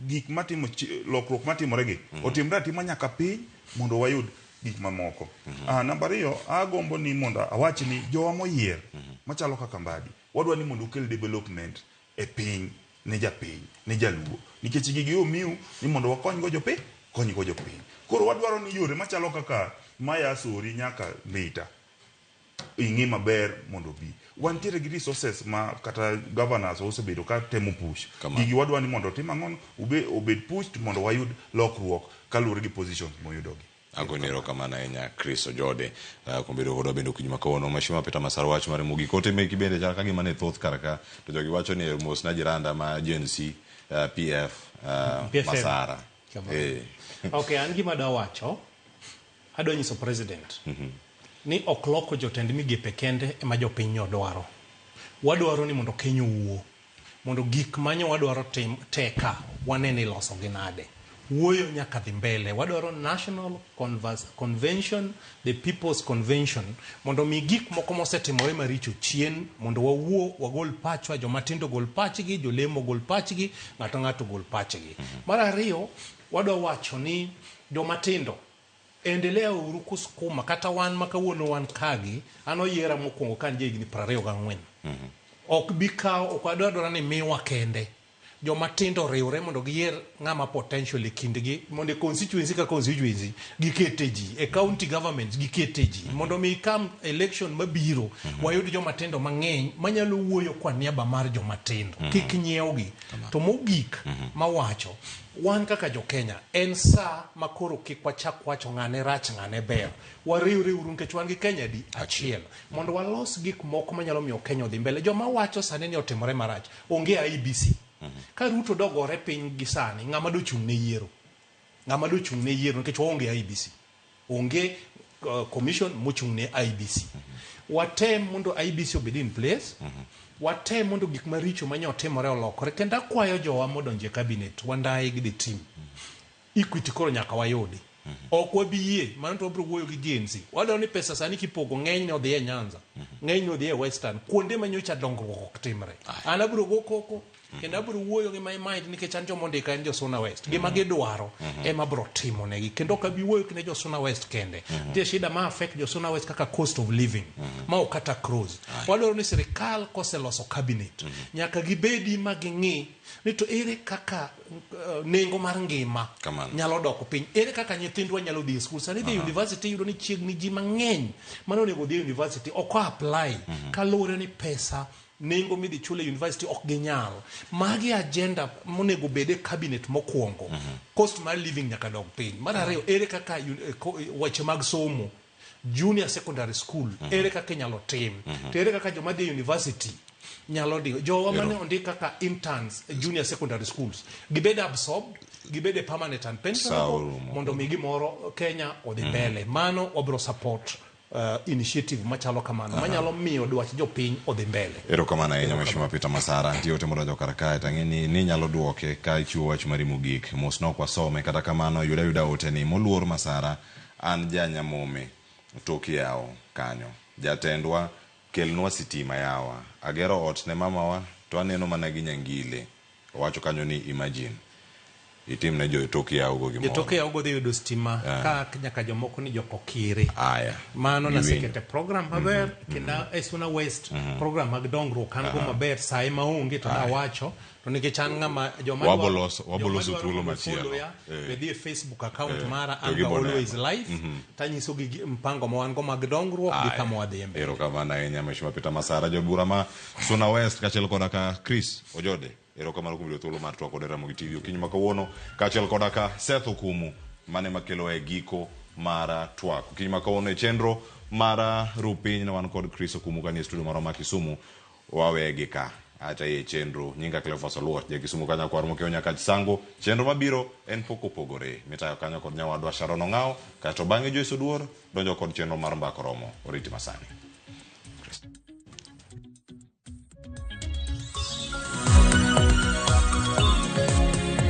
gik matimo lokruok matimoregi otimre atima nyaka piny mondo wayud gik mamoko. Namba 2 agombo ni mondo awach ni jowa moyier machalo kaka Mbadi wadwa ni mondo okel development e piny ne japiny ne jaluo nikech gigi omiu ni mondo wakonygo jopiny. Koro wadwaro ni yore machalo kaka Maya Sori nyaka Mita ing'i maber mondo bi wantiere gi resources ma kata governors osebedo ka temo push gigi wadwa ni mondo tim ang'on obed pushed mondo wayud lokruok kaluwore gi positions moyudogi. Agonero kamana enya Chris Ojode kombedo godo bendo kunyuma kawono mashima peta masar wach mare mugi kote meki bende chal ka gima ne thoth karaka to jogi wacho ni mos na jiranda ma GNC PF Masara. Okay, an gima da wacho adwa nyiso president ni okloko jotend migepe kende ema jopiny odwaro. Wadwaro ni mondo Kenya wuo mondo gik manyo wadwaro tim teka wanene loso ginade. Wuoyo nyaka dhi mbele. Wadwaro National Convention, the People's Convention, mondo mi gik moko mosetimore maricho chien mondo wawuo wagol pachwa, jomatindo gol pachgi, jolemo gol pachgi, ng'ato gol pachgi. Mar ariyo wadwa wacho ni jomatindo endelea uru kusukuma kata wan makawuono wan kagi ano yiera mokwongo kan jegni 24. Ok bikao ok adwaro ni miwa kende. Jomatindo riwre mondo giyier ng'ama potential e kindgi mondo constituency ka constituency gikete ji e county governments gikete ji mondo mi kam election mabiro wayud jomatindo mang'eny manyalo wuoyo kwa niaba mar jomatindo kik nyiewgi to mogik mawacho wan kaka jo Kenya en sa makoro kik wachak wacho ng'ane rach ng'ane ber wariwre uru nikech wan gi Kenya di achiel mondo walos gik moko manyalo miyo Kenya odhi mbele. Joma wacho sani ni otimore marach onge IEBC. Ka Ruto dogore piny gi sani ng'ama dochung' ne yiero nikech onge IEBC onge commission mochung' ne IEBC. Watem mondo IEBC obed in place, watem mondo gik maricho manyotimore olokore kendo akwayo jowa modonje cabinet wandaye gi the team Equity koro nyaka wayudi. Ok wabiyie mano to wabiro wuoyo gi GNC wadwaro ni pesa sani kipogo ng'eny ne odhi e Nyanza ng'eny ne odhi e Western kuonde manyocha dongruok ok timre. An abiro go koko kendo abiro wuoyo gi my mind nikech an jomondika en jo Suna West gima gidwaro ema biro timo negi kendo ok abi wuoyo kine jo Suna West kende. Nitie shida ma affect jo Suna West kaka cost of living ma ok kata cruise. Wadwaro ni sirikal koseloso cabinet nyaka gibedi ma ging'i ni to ere kaka nengo mar ngima nyalo doko piny, ere kaka nyithindwa nyalo dhi e skul. Sani dhi university yudo ni chiegni ji mang'eny mano onego dhi university ok apply kaluwore ni pesa nengo midhi chule university ok ginyal. Magi agenda monego bede cabinet mokwongo. Cost mar living nyaka dog piny. Mar ariyo ere kaka weche mag somo junior secondary school ere kaka nyalo tim to ere kaka joma dhi university nyalo digo jowa mane ondika kaka interns junior secondary schools gibede absorbed gibede permanent and pensionable mondo mi gimoro Kenya odhi mbele. Mano obro support initiative machalo kamano manyalo miyo dwach jopiny odhi mbele. Erokamano ahinya Mheshimiwa Peter Masara ntie ote modonjo kar kae tang'eni ni nyalo duoke ka ichiwo wach mari mogik mos nok wasome kata kamano yuda ote ni moluor Masara an janyamome toki yawo kanyo jatendwa kelnwa sitima yawa agero ot ne mamawa to aneno mana gi nyangile owacho kanyo ni imagine itim ne jo toki yawo go gimoro toki yawo go dhi yudo stima ka nyaka jomoko ni jokokire mano na sekete program maber kenda Suna West program mag dongruok kan go maber sai maonge to nawacho to nikech an ng'ama joma waboloso thuolo machielo bedhi e Facebook account mara and always live tanyiso gi mpango ma wan go mag dongruok gi kama wadhi mbele. Erokamano ahinya Mheshimiwa Peter Masara jobura ma Suna West kachiel koda ka Chris Ojode. Erokamano kuom thuolo mar twak kod Ramogi TV okinyi ma kawuono kachiel koda ka Seth Okumu mane makelo e giko mara twak okinyi ma kawuono e chenro mara rupiny na wan kod Chris Okumu kanie studio mara ma Kisumu wawegi ka ata e chenro nyinga Cleophas Oluoch ja Kisumu kanya kwar mokeo nyaka sango chenro mabiro en pok opogore mitayo kanyo kod nyawadwa Sharon Ong'ao kato bang'e Joyce Oduor donjo kod chenro mar mbako romo oriti masani.